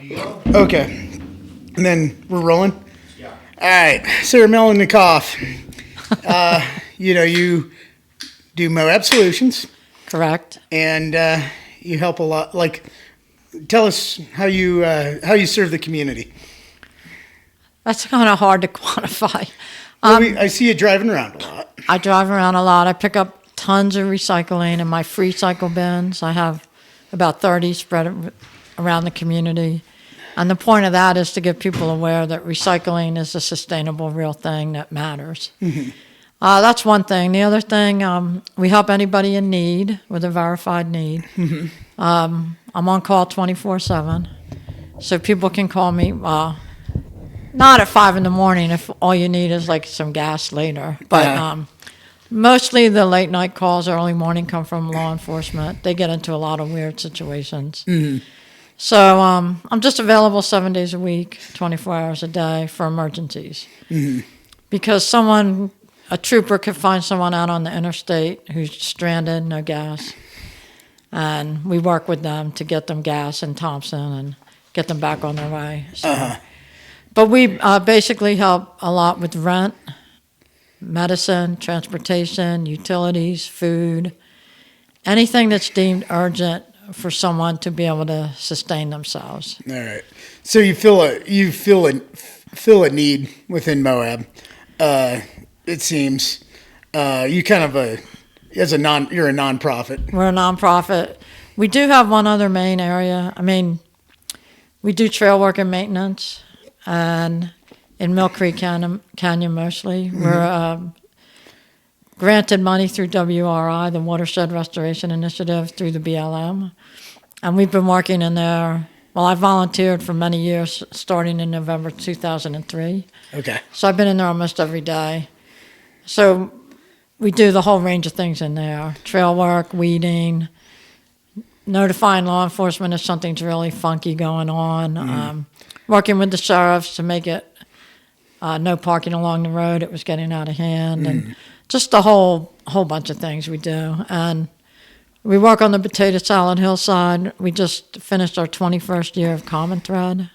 You go? Okay. And then we're rolling? Yeah. All right. Sara Melnicoff. You do Moab Solutions. Correct. And you help a lot. Like, tell us how you serve the community. That's kind of hard to quantify. Well, I see you driving around a lot. I drive around a lot. I pick up tons of recycling in my free cycle bins. I have about 30 spread around the community. And the point of that is to get people aware that recycling is a sustainable, real thing that matters. Mm-hmm. That's one thing. The other thing, we help anybody in need with a verified need. Mm-hmm. I'm on call 24/7, so people can call me. Not at 5 a.m. if all you need is like some gas later. But mostly the late night calls, early morning come from law enforcement. They get into a lot of weird situations. Mm-hmm. So I'm just available 7 days a week, 24 hours a day for emergencies. Mm-hmm. Because a trooper could find someone out on the interstate who's stranded, no gas. And we work with them to get them gas in Thompson and get them back on their way. So. But we basically help a lot with rent, medicine, transportation, utilities, food, anything that's deemed urgent for someone to be able to sustain themselves. All right. So you feel a need within Moab. It seems you kind of you're a nonprofit. We're a nonprofit. We do have one other main area. I mean, we do trail work and maintenance. And in Mill Creek Canyon mostly. Mm-hmm. We're granted money through WRI, the Watershed Restoration Initiative, through the BLM. And we've been working in there. Well, I volunteered for many years, starting in November 2003. Okay. So I've been in there almost every day. So we do the whole range of things in there. Trail work, weeding, notifying law enforcement if something's really funky going on. Mm-hmm. Working with the sheriffs to make it no parking along the road. It was getting out of hand. And just a whole bunch of things we do. And we work on the Potato Salad Hillside. We just finished our 21st year of Common Thread.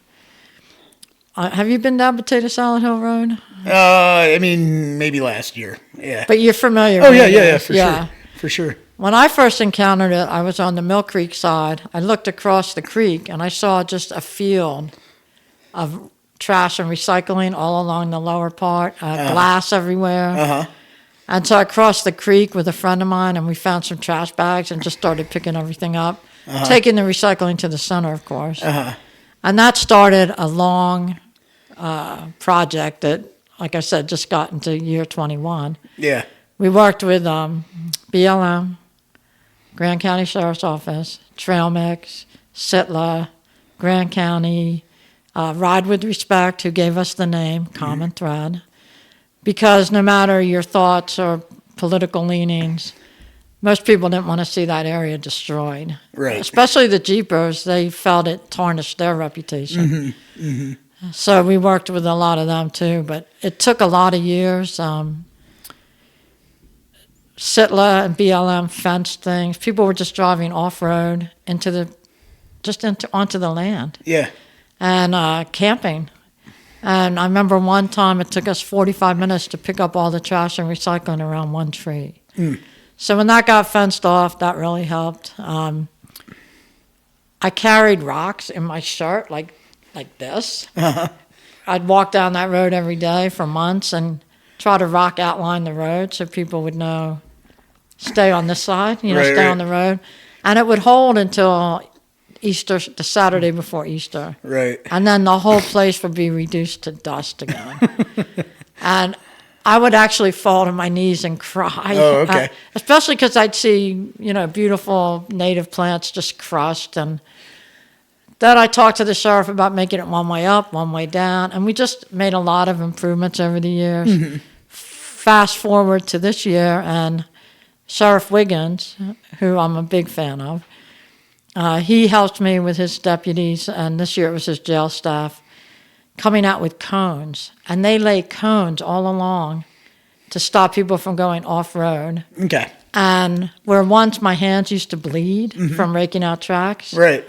Have you been down Potato Salad Hill Road? I mean, maybe last year. Yeah. But you're familiar with it. Yeah, sure. For sure. When I first encountered it, I was on the Mill Creek side. I looked across the creek, and I saw just a field of trash and recycling all along the lower part, glass everywhere. Uh-huh. And so I crossed the creek with a friend of mine, and we found some trash bags and just started picking everything up, taking the recycling to the center, of course. Uh-huh. And that started a long project that, like I said, just got into year 21. Yeah. We worked with BLM, Grand County Sheriff's Office, Trail Mix, SITLA, Grand County, Ride with Respect, who gave us the name, Common Thread, because no matter your thoughts or political leanings, most people didn't want to see that area destroyed. Right. Especially the Jeepers, they felt it tarnished their reputation. Mm-hmm. Mm-hmm. So we worked with a lot of them too, but it took a lot of years. SITLA and BLM fenced things. People were just driving off-road onto the land. Yeah. And camping. And I remember one time it took us 45 minutes to pick up all the trash and recycling around one tree. Mm. So when that got fenced off, that really helped. I carried rocks in my shirt like this. Uh-huh. I'd walk down that road every day for months and try to rock outline the road so people would know, stay on this side, stay on the road. And it would hold until Easter, the Saturday before Easter. Right. And then the whole place would be reduced to dust again. And I would actually fall to my knees and cry. Oh, okay. Especially because I'd see, beautiful native plants just crushed. And then I talked to the sheriff about making it one way up, one way down. And we just made a lot of improvements over the years. Mm-hmm. Fast forward to this year, and Sheriff Wiggins, who I'm a big fan of, he helped me with his deputies, and this year it was his jail staff, coming out with cones. And they lay cones all along to stop people from going off-road. Okay. And where once my hands used to bleed from raking out tracks, right,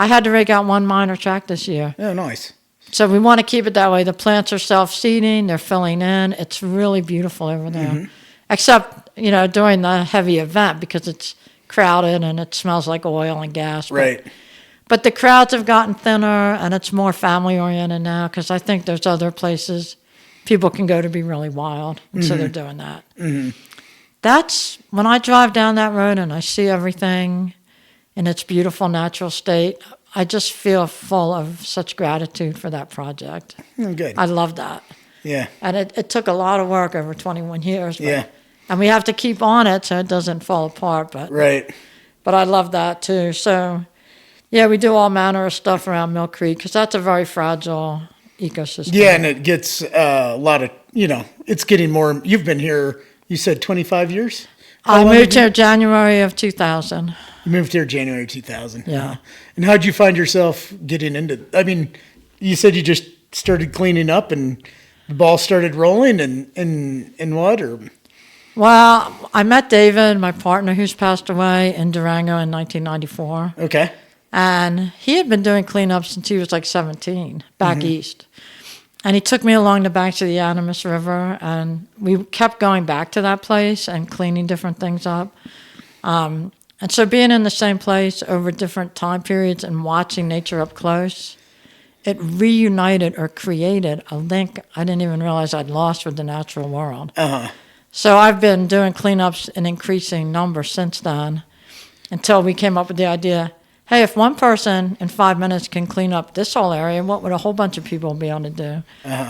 I had to rake out one minor tract this year. Oh, nice. So we want to keep it that way. The plants are self-seeding. They're filling in. It's really beautiful over there. Except, during the heavy event because it's crowded and it smells like oil and gas. Right. But the crowds have gotten thinner and it's more family-oriented now because I think there's other places people can go to be really wild. And so they're doing that. That's when I drive down that road and I see everything in its beautiful natural state, I just feel full of such gratitude for that project. Oh, good. I love that. Yeah. And it took a lot of work over 21 years. But, Yeah. And we have to keep on it so it doesn't fall apart. But Right. But I love that too. So, yeah, we do all manner of stuff around Mill Creek because that's a very fragile ecosystem. Yeah, and it gets a lot of, it's getting more. You've been here, you said 25 years? I moved here January of 2000. You moved here January 2000. Yeah. And how'd you find yourself getting into, you said you just started cleaning up and the ball started rolling and what? Or Well, I met David, my partner who's passed away, in Durango in 1994. Okay. And he had been doing cleanup since he was like 17, back east. And he took me along the banks of the Animas River, and we kept going back to that place and cleaning different things up. And so being in the same place over different time periods and watching nature up close, it reunited or created a link I didn't even realize I'd lost with the natural world. So I've been doing cleanups in increasing numbers since then until we came up with the idea, hey, if one person in 5 minutes can clean up this whole area, what would a whole bunch of people be able to do?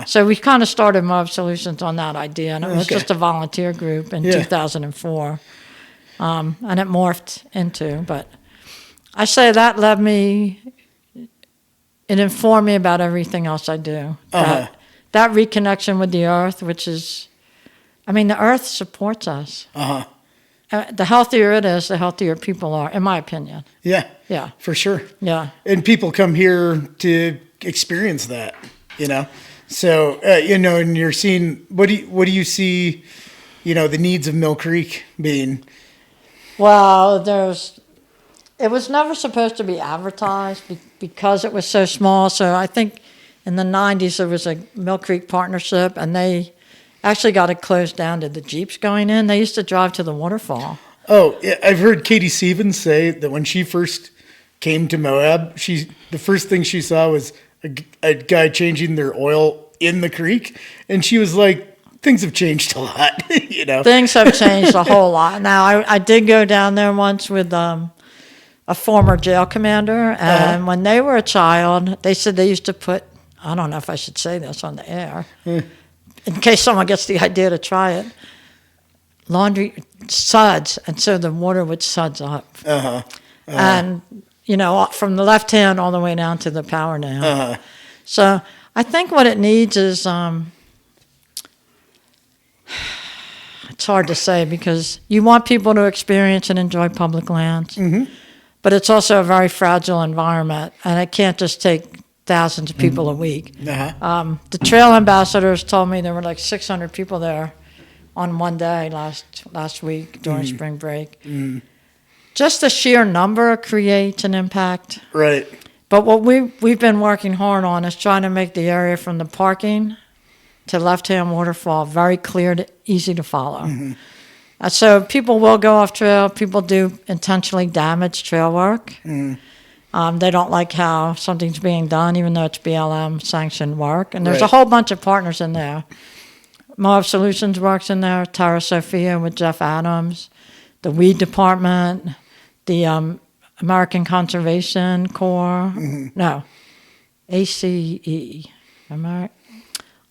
So we kind of started Moab Solutions on that idea, and it was just a volunteer group in 2004. And it morphed into, but I say that led me, it informed me about everything else I do. That reconnection with the earth, which is, the earth supports us. The healthier it is, the healthiher people are, in my opinion. Yeah. Yeah. For sure. Yeah. And people come here to experience that, So, and you're seeing, what do you see, the needs of Mill Creek being? Well, it was never supposed to be advertised because it was so small. So I think in the 90s there was a Mill Creek partnership, and they actually got it closed down to the Jeeps going in. They used to drive to the waterfall. Oh, yeah, I've heard Katie Stevens say that when she first came to Moab, the first thing she saw was a guy changing their oil in the creek, and she was like, things have changed a lot, Things have changed a whole lot. Now, I did go down there once with a former jail commander, and when they were a child, they said they used to put, I don't know if I should say this on the air, in case someone gets the idea to try it, laundry suds, and so the water would suds up. And, from the left hand all the way down to the power down. So I think what it needs is, it's hard to say because you want people to experience and enjoy public lands, but it's also a very fragile environment, and it can't just take thousands of people a week. The trail ambassadors told me there were like 600 people there on one day last week during spring break. Just the sheer number creates an impact. Right. But what we've been working hard on is trying to make the area from the parking to left-hand waterfall very clear, easy to follow. So people will go off trail. People do intentionally damage trail work. They don't like how something's being done, even though it's BLM sanctioned work. And there's a whole bunch of partners in there. Moab Solutions works in there, Terra Sophia with Jeff Adams, the Weed Department, the American Conservation Corps. No, ACE.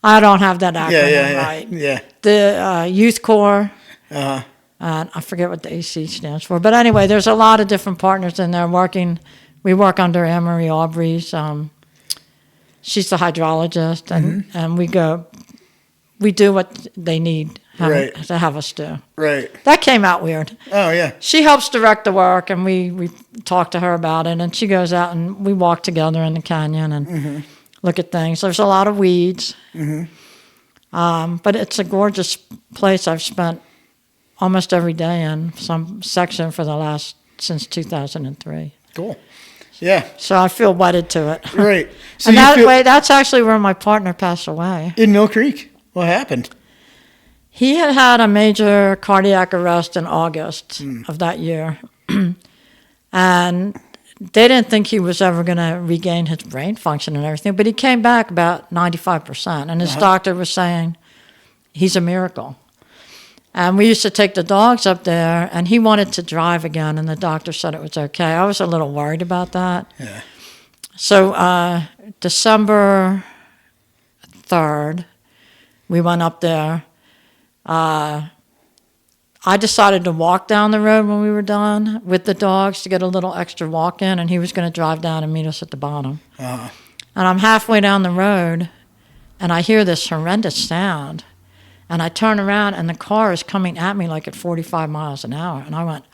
I don't have that acronym right. Yeah. The Youth Corps. And I forget what the AC stands for. But anyway, there's a lot of different partners in there working. We work under Anne-Marie Aubry's. She's the hydrologist, and we do what they need to have us do. Right. That came out weird. Oh, yeah. She helps direct the work, and we talk to her about it, and she goes out and we walk together in the canyon and look at things. There's a lot of weeds, but it's a gorgeous place. I've spent almost every day in some section since 2003. Cool. Yeah. So I feel wedded to it. Right. So And that way, that's actually where my partner passed away. in Mill Creek. What happened? He had had a major cardiac arrest in August of that year. And they didn't think he was ever going to regain his brain function and everything, but he came back about 95%. And his doctor was saying, he's a miracle. And we used to take the dogs up there, and he wanted to drive again, and the doctor said it was okay. I was a little worried about that. Yeah. So December 3rd, we went up there. I decided to walk down the road when we were done with the dogs to get a little extra walk in, and he was going to drive down and meet us at the bottom. And I'm halfway down the road, and I hear this horrendous sound. And I turn around, and the car is coming at me like at 45 miles an hour. And I went,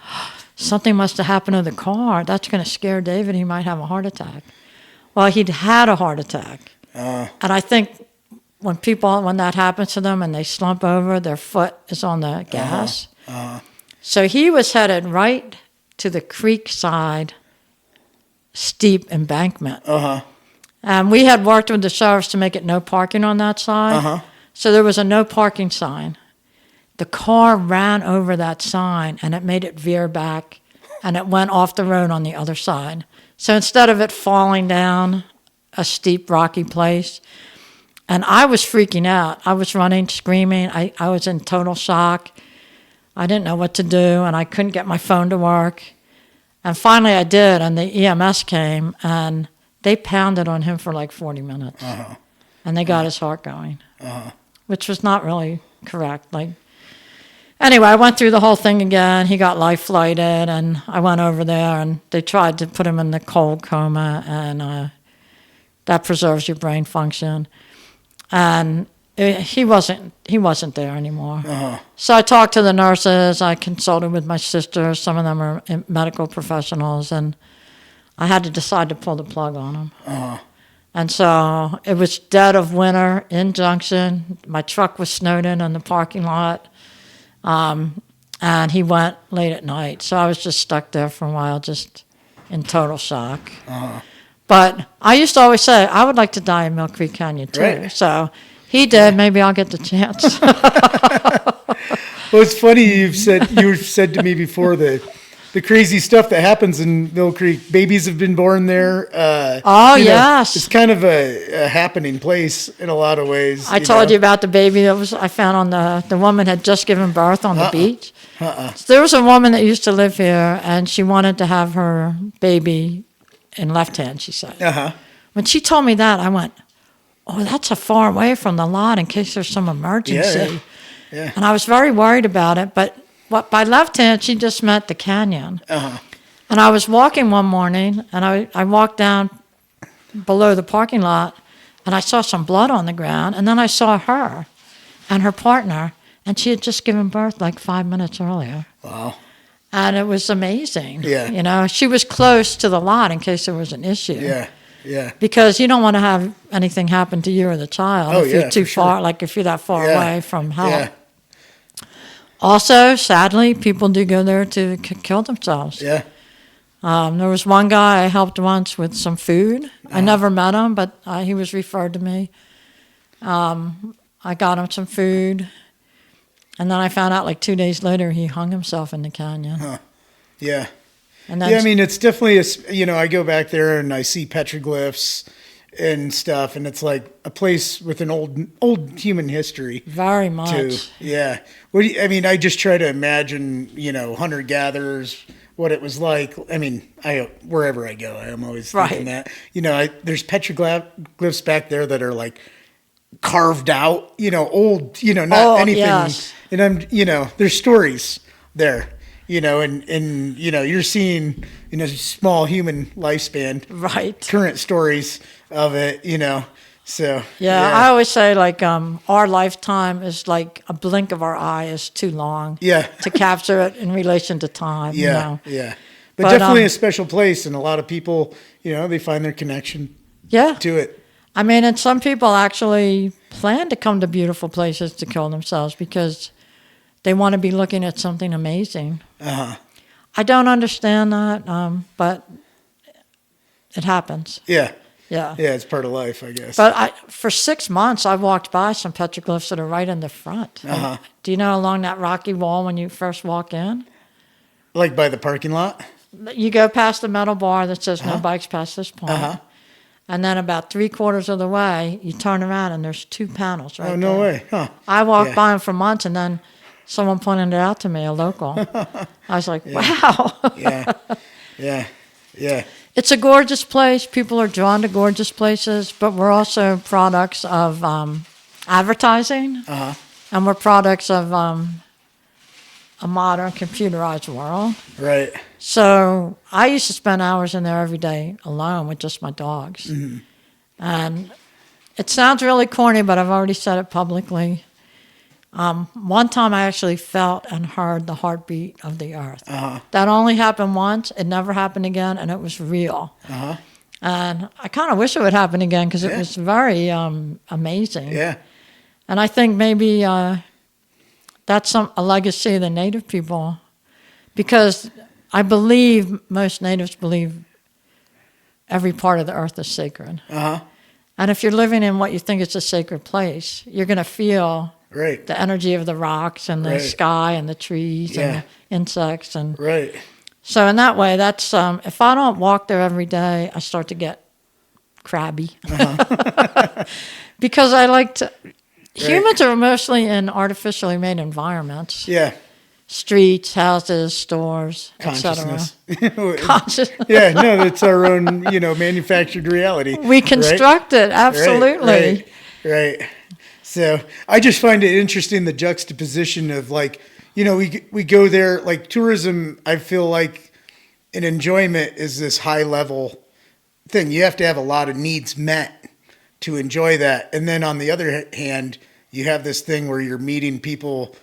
something must have happened to the car. That's going to scare David. He might have a heart attack. Well, he'd had a heart attack. And I think when that happens to them and they slump over, their foot is on the gas. So he was headed right to the creek side steep embankment. And we had worked with the sheriffs to make it no parking on that side. So there was a no parking sign. The car ran over that sign, and it made it veer back, and it went off the road on the other side. So instead of it falling down a steep, rocky place, and I was freaking out. I was running, screaming. I was in total shock. I didn't know what to do, and I couldn't get my phone to work. And finally I did, and the EMS came, and they pounded on him for like 40 minutes. And they got his heart going. Which was not really correct. Anyway, I went through the whole thing again. He got life flighted, and I went over there, and they tried to put him in the cold coma, and that preserves your brain function. And he wasn't there anymore. So I talked to the nurses. I consulted with my sisters. Some of them are medical professionals, and I had to decide to pull the plug on him. And so it was dead of winter in Junction. My truck was snowed in the parking lot. And he went late at night. So I was just stuck there for a while, just in total shock. But I used to always say, I would like to die in Mill Creek Canyon, too. Right. So he did. Maybe I'll get the chance. Well, it's funny you've said to me before the crazy stuff that happens in Mill Creek. Babies have been born there. Yes. It's kind of a happening place in a lot of ways. I told you about the baby that I found on the woman had just given birth on the beach. So there was a woman that used to live here, and she wanted to have her baby in left hand, she said. When she told me that, I went, oh, that's a far away from the lot in case there's some emergency. Yeah. And I was very worried about it, but by left hand, she just meant the canyon. And I was walking one morning, and I walked down below the parking lot, and I saw some blood on the ground, and then I saw her and her partner, and she had just given birth like 5 minutes earlier. Wow. And it was amazing. Yeah. You know, she was close to the lot in case there was an issue. Yeah. Because you don't want to have anything happen to you or the child if you're too far, like if you're that far away from help. Yeah. Also, sadly, people do go there to kill themselves. Yeah. There was one guy I helped once with some food. I never met him, but he was referred to me. I got him some food, and then I found out like 2 days later he hung himself in the canyon. Yeah. And I mean, it's definitely I go back there and I see petroglyphs and stuff, and it's like a place with an old human history. Very much. Too. Yeah. I just try to imagine, hunter gatherers, what it was like. I mean, wherever I go, I'm always thinking that. There's petroglyphs back there that are like carved out, old, not anything. Yes. And there's stories there. And you're seeing, small human lifespan. Right. Current stories of it, so. Yeah, I always say like our lifetime is like a blink of our eye is too long. Yeah. To capture it in relation to time. Yeah. But definitely a special place, and a lot of people, they find their connection. To it. I mean, and some people actually plan to come to beautiful places to kill themselves because they want to be looking at something amazing. I don't understand that, but it happens. Yeah. Yeah. Yeah, it's part of life, I guess. But for 6 months, I walked by some petroglyphs that are right in the front. Uh-huh. Do you know along that rocky wall when you first walk in? Like by the parking lot? You go past the metal bar that says no bikes past this point. Uh-huh. And then about 3/4 of the way, you turn around and there's 2 panels right there. Oh, no way. Huh. I walked by them for months, and then someone pointed it out to me, a local. I was like, wow. Yeah. Yeah. Yeah. It's a gorgeous place. People are drawn to gorgeous places, but we're also products of advertising, and we're products of a modern computerized world. Right. So I used to spend hours in there every day alone with just my dogs. Mm-hmm. And it sounds really corny, but I've already said it publicly. One time I actually felt and heard the heartbeat of the earth. That only happened once. It never happened again, and it was real. And I kind of wish it would happen again because it was very amazing. Yeah. And I think maybe that's a legacy of the Native people, because I believe most Natives believe every part of the earth is sacred. And if you're living in what you think is a sacred place, you're going to feel Right. the energy of the rocks and the sky and the trees and the insects. And Right. so in that way, that's if I don't walk there every day, I start to get crabby. Because I like to... Humans are mostly in artificially made environments. Yeah. Streets, houses, stores, etc. Consciousness. Yeah, no, it's our own, manufactured reality. We construct it, absolutely. Right. So I just find it interesting, the juxtaposition of we go there, like tourism, I feel like an enjoyment is this high level thing. You have to have a lot of needs met to enjoy that. And then on the other hand, you have this thing where you're meeting people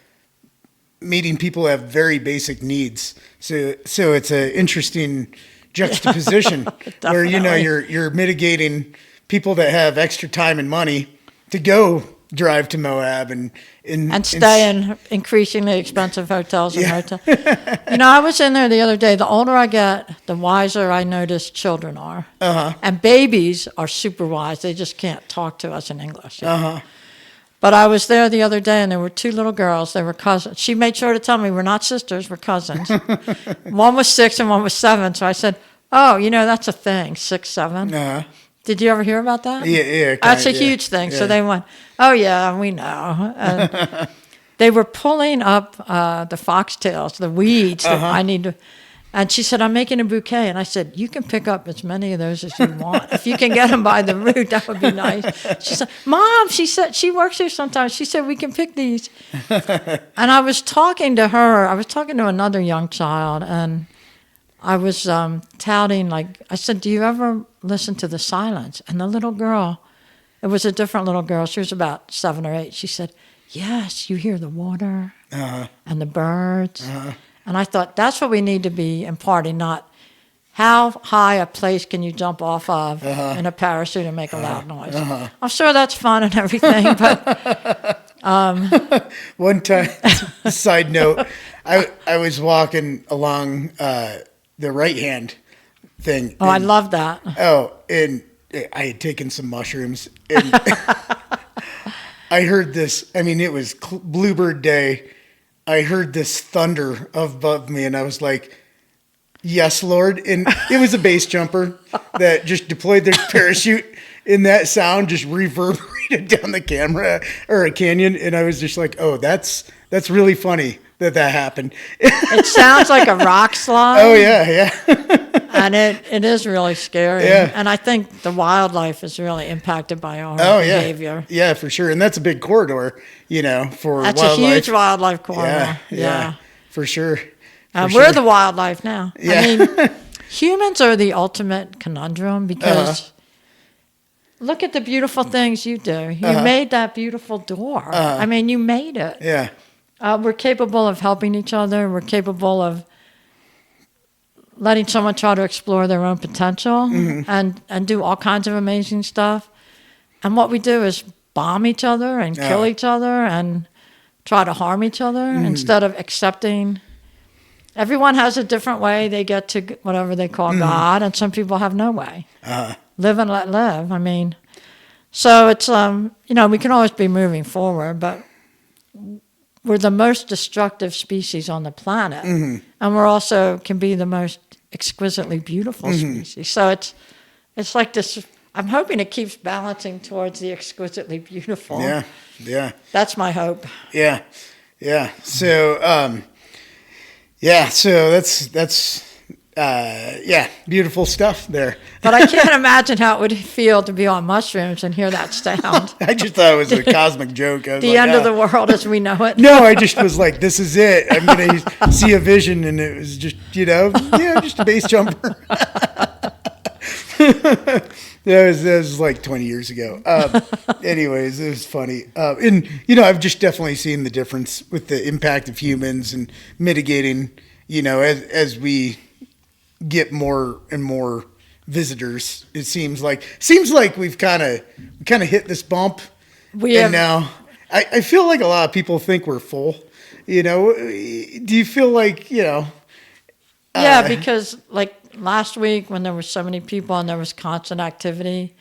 who have very basic needs. So it's an interesting juxtaposition where, you're mitigating people that have extra time and money to go drive to Moab and stay in increasingly expensive hotels and hotels. I was in there the other day. The older I get, the wiser I notice children are. And babies are super wise. They just can't talk to us in English. But I was there the other day, and there were 2 little girls. They were cousins. She made sure to tell me, we're not sisters, we're cousins. One was 6 and one was 7. So I said, oh, that's a thing, 6, 7. Did you ever hear about that? Yeah. That's a huge thing. Yeah. So they went, oh, yeah, we know. And they were pulling up the foxtails, the weeds that I need to. And she said, I'm making a bouquet. And I said, you can pick up as many of those as you want. If you can get them by the root, that would be nice. She said, Mom, she said, she works here sometimes. She said, we can pick these. And I was talking to her. I was talking to another young child. And I was touting, I said, do you ever listen to the silence? And the little girl, it was a different little girl. She was about 7 or 8. She said, yes, you hear the water and the birds. And I thought, that's what we need to be imparting, not how high a place can you jump off of in a parachute and make a loud noise. I'm sure that's fun and everything, but... One time, side note, I was walking along the right-hand thing. Oh, I love that. Oh, and I had taken some mushrooms, and I heard this. I mean, it was Bluebird Day. I heard this thunder above me, and I was like, yes, Lord. And it was a base jumper that just deployed their parachute, and that sound just reverberated down the camera or a canyon. And I was just like, oh, that's really funny that happened. It sounds like a rock slide. Oh, yeah. And it is really scary. Yeah. And I think the wildlife is really impacted by our behavior. Yeah, for sure. And that's a big corridor, for that's wildlife. A huge wildlife corridor. Yeah, for sure. We're the wildlife now. Yeah. I mean, humans are the ultimate conundrum because look at the beautiful things you do. You made that beautiful door. I mean, you made it. Yeah. We're capable of helping each other. We're capable of letting someone try to explore their own potential and do all kinds of amazing stuff. And what we do is bomb each other and kill each other and try to harm each other instead of accepting everyone has a different way they get to whatever they call God, and some people have no way. Live and let live. I mean, so it's, we can always be moving forward, but we're the most destructive species on the planet, and we're also can be the most exquisitely beautiful species. So it's like this. I'm hoping it keeps balancing towards the exquisitely beautiful. Yeah. That's my hope. Yeah. So, so that's beautiful stuff there. But I can't imagine how it would feel to be on mushrooms and hear that sound. I just thought it was a cosmic joke. I was The end of the world as we know it. No, I just was like, this is it. I'm going to see a vision, and it was just, just a base jumper. That was like 20 years ago. Anyways, it was funny. And, I've just definitely seen the difference with the impact of humans and mitigating, as we get more and more visitors. It seems like we've kind of hit this bump. Now I feel like a lot of people think we're full. Do you feel like, Yeah, because like last week when there were so many people and there was constant activity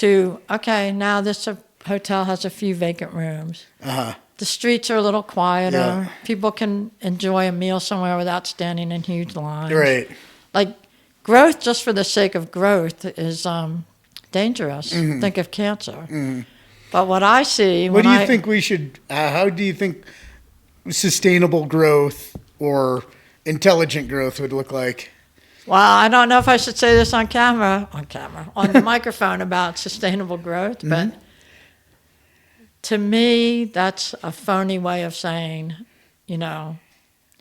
now this hotel has a few vacant rooms. The streets are a little quieter. Yeah. People can enjoy a meal somewhere without standing in huge lines. Right. Like growth just for the sake of growth is dangerous. Think of cancer. But what I see what do you think we should, how do you think sustainable growth or intelligent growth would look like? Well, I don't know if I should say this on the microphone about sustainable growth, but to me, that's a phony way of saying,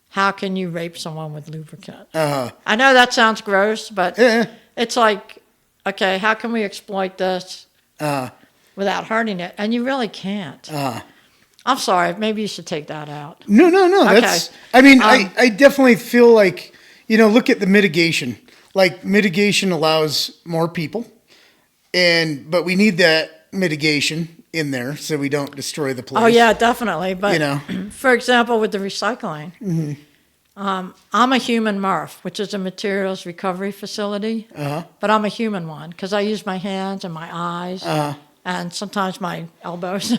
how can you rape someone with lubricant? I know that sounds gross, but it's like, okay, how can we exploit this without hurting it? And you really can't. I'm sorry, maybe you should take that out. No. Okay. I definitely feel like, look at the mitigation. Like mitigation allows more people, but we need that mitigation in there so we don't destroy the place. Oh yeah, definitely. But for example, with the recycling, I'm a human MRF, which is a materials recovery facility. But I'm a human one because I use my hands and my eyes and sometimes my elbows.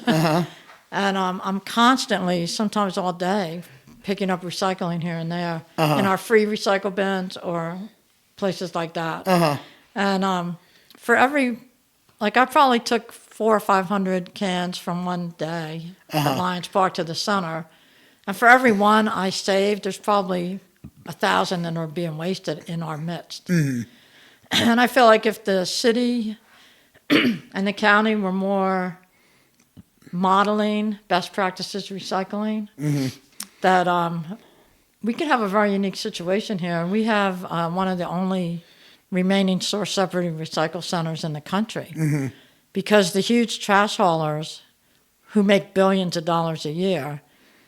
And I'm constantly, sometimes all day, picking up recycling here and there in our free recycle bins or places like that. And for every, I probably took 400 or 500 cans from one day at Lions Park to the center. And for every one I saved, there's probably 1,000 that are being wasted in our midst. And I feel like if the city and the county were more modeling best practices recycling, that we could have a very unique situation here. We have one of the only remaining source-separated recycle centers in the country because the huge trash haulers who make billions of dollars a year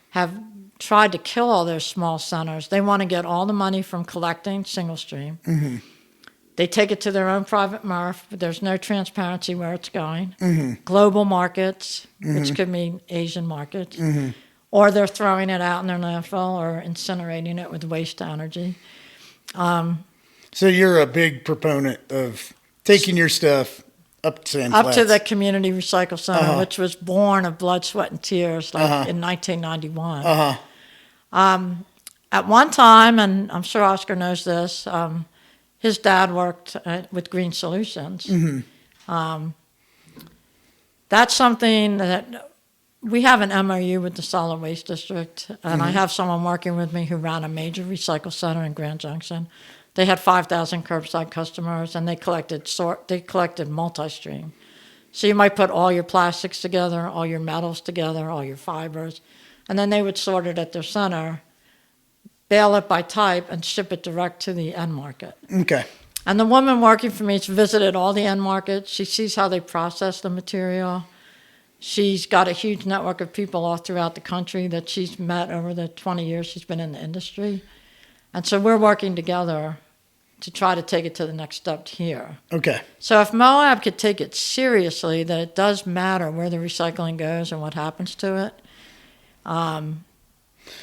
have tried to kill all those small centers. They want to get all the money from collecting single stream. They take it to their own private MRF, but there's no transparency where it's going. Global markets, which could mean Asian markets, or they're throwing it out in their landfill or incinerating it with waste energy. So you're a big proponent of taking your stuff up to Sand Flats. Up to the Community Recycle Center, which was born of blood, sweat, and tears in 1991. At one time, and I'm sure Oscar knows this, his dad worked with Green Solutions. That's something that we have an MOU with the Solid Waste District, and I have someone working with me who ran a major recycle center in Grand Junction. They had 5,000 curbside customers, and they collected multi-stream. So you might put all your plastics together, all your metals together, all your fibers, and then they would sort it at their center, bale it by type, and ship it direct to the end market. Okay. And the woman working for me has visited all the end markets. She sees how they process the material. She's got a huge network of people all throughout the country that she's met over the 20 years she's been in the industry. And so we're working together to try to take it to the next step here. Okay. So if Moab could take it seriously, that it does matter where the recycling goes and what happens to it,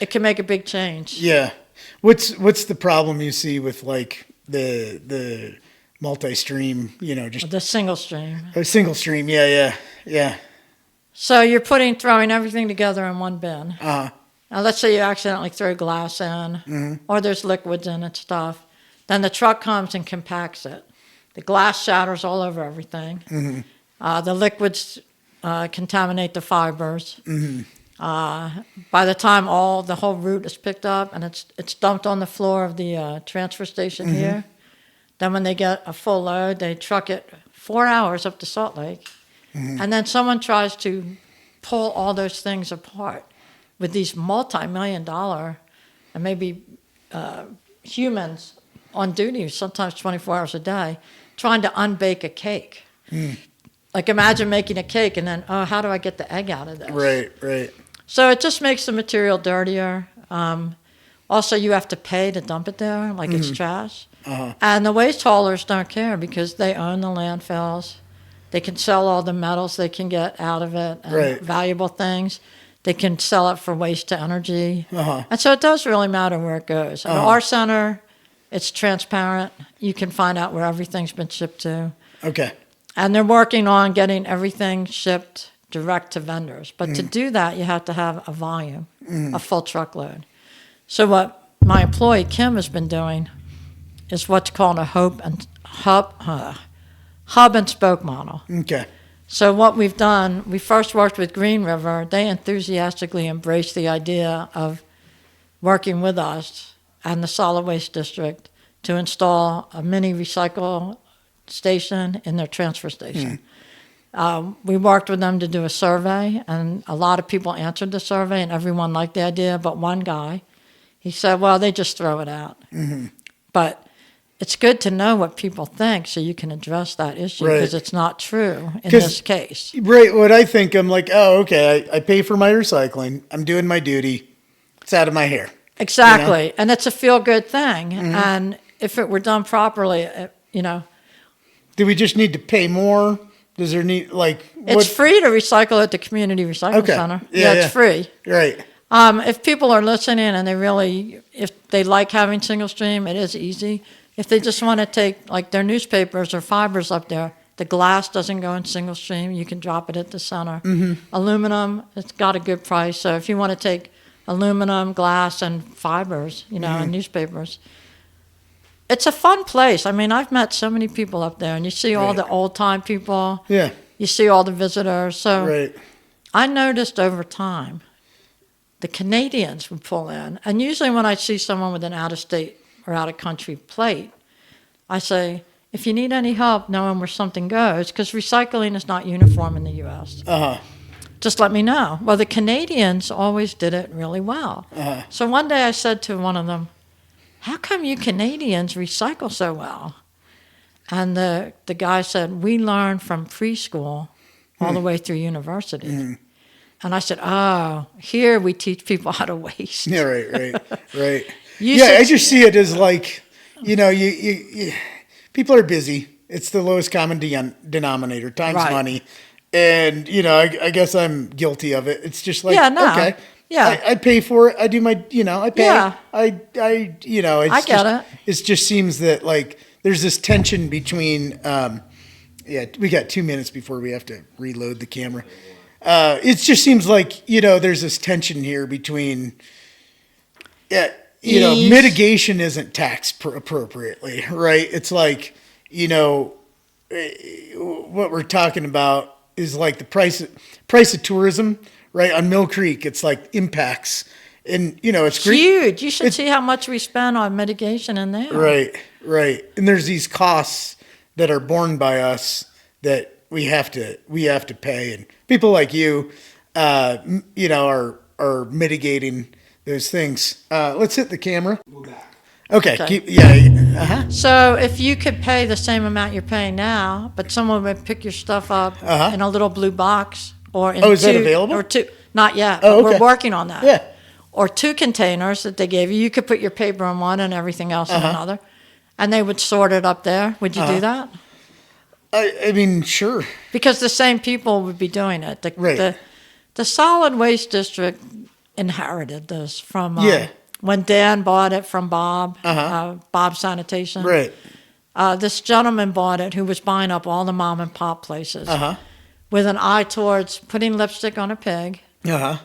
it can make a big change. Yeah. What's the problem you see with like the multi-stream, just The single stream. a single stream? Yeah. So you're throwing everything together in one bin. Uh-huh. Now, let's say you accidentally throw glass in, or there's liquids in it, stuff. Then the truck comes and compacts it. The glass shatters all over everything. The liquids contaminate the fibers. By the time the whole route is picked up and it's dumped on the floor of the transfer station here, then when they get a full load, they truck it 4 hours up to Salt Lake. And then someone tries to pull all those things apart with these multi-million-dollar and maybe humans on duty, sometimes 24 hours a day, trying to unbake a cake. Like imagine making a cake and then, how do I get the egg out of this? Right. So it just makes the material dirtier. Also, you have to pay to dump it there, like it's trash. And the waste haulers don't care because they own the landfills. They can sell all the metals they can get out of it and valuable things. They can sell it for waste to energy. And so it does really matter where it goes. At our center, it's transparent. You can find out where everything's been shipped to. Okay. And they're working on getting everything shipped direct to vendors. But to do that, you have to have a volume, a full truckload. So what my employee, Kim, has been doing is what's called a hub and spoke model. Okay. So what we've done, we first worked with Green River. They enthusiastically embraced the idea of working with us and the solid waste district to install a mini recycle station in their transfer station. We worked with them to do a survey, and a lot of people answered the survey, and everyone liked the idea, but one guy, he said, well, they just throw it out. But it's good to know what people think so you can address that issue because it's not true in this case. Right. What I think, I'm like, okay, I pay for my recycling. I'm doing my duty. It's out of my hair. Exactly. And it's a feel-good thing. And if it were done properly, Do we just need to pay more? Does there need, it's free to recycle at the community recycle center. Yeah, it's free. Right. If people are listening and if they like having single stream, it is easy. If they just want to take their newspapers or fibers up there, the glass doesn't go in single stream. You can drop it at the center. Aluminum, it's got a good price. So if you want to take aluminum, glass, and fibers, and newspapers, it's a fun place. I mean, I've met so many people up there, and you see all the old-time people. Yeah. You see all the visitors. So Right. I noticed over time the Canadians would pull in. And usually when I see someone with an out-of-state or out-of-country plate, I say, if you need any help knowing where something goes, because recycling is not uniform in the U.S., just let me know. Well, the Canadians always did it really well. So one day I said to one of them, how come you Canadians recycle so well? And the guy said, we learn from preschool all the way through university. And I said, here we teach people how to waste. Yeah, right. I I just see it as you people are busy. It's the lowest common denominator, time's money. And, I guess I'm guilty of it. It's just okay. Yeah. I pay for it. I do my, I pay. Yeah. I get it. It just seems that there's this tension between, we got 2 minutes before we have to reload the camera. It just seems there's this tension here between, mitigation isn't taxed appropriately, right? It's what we're talking about is the price of tourism, right? On Mill Creek, it's impacts, and it's great. Huge. You should see how much we spend on mitigation in there. Right. And there's these costs that are borne by us that we have to pay, and people like you, are mitigating those things. Let's hit the camera. We're back. Okay. So if you could pay the same amount you're paying now, but someone would pick your stuff up in a little blue box or in is that available? Or two, not yet. Oh, but okay. We're working on that. Yeah. Or 2 containers that they gave you. You could put your paper in one and everything else in another, and they would sort it up there. Would you do that? I mean, sure. Because the same people would be doing it. The solid waste district inherited this from when Dan bought it from Bob, Bob Sanitation. Right. This gentleman bought it who was buying up all the mom and pop places with an eye towards putting lipstick on a pig,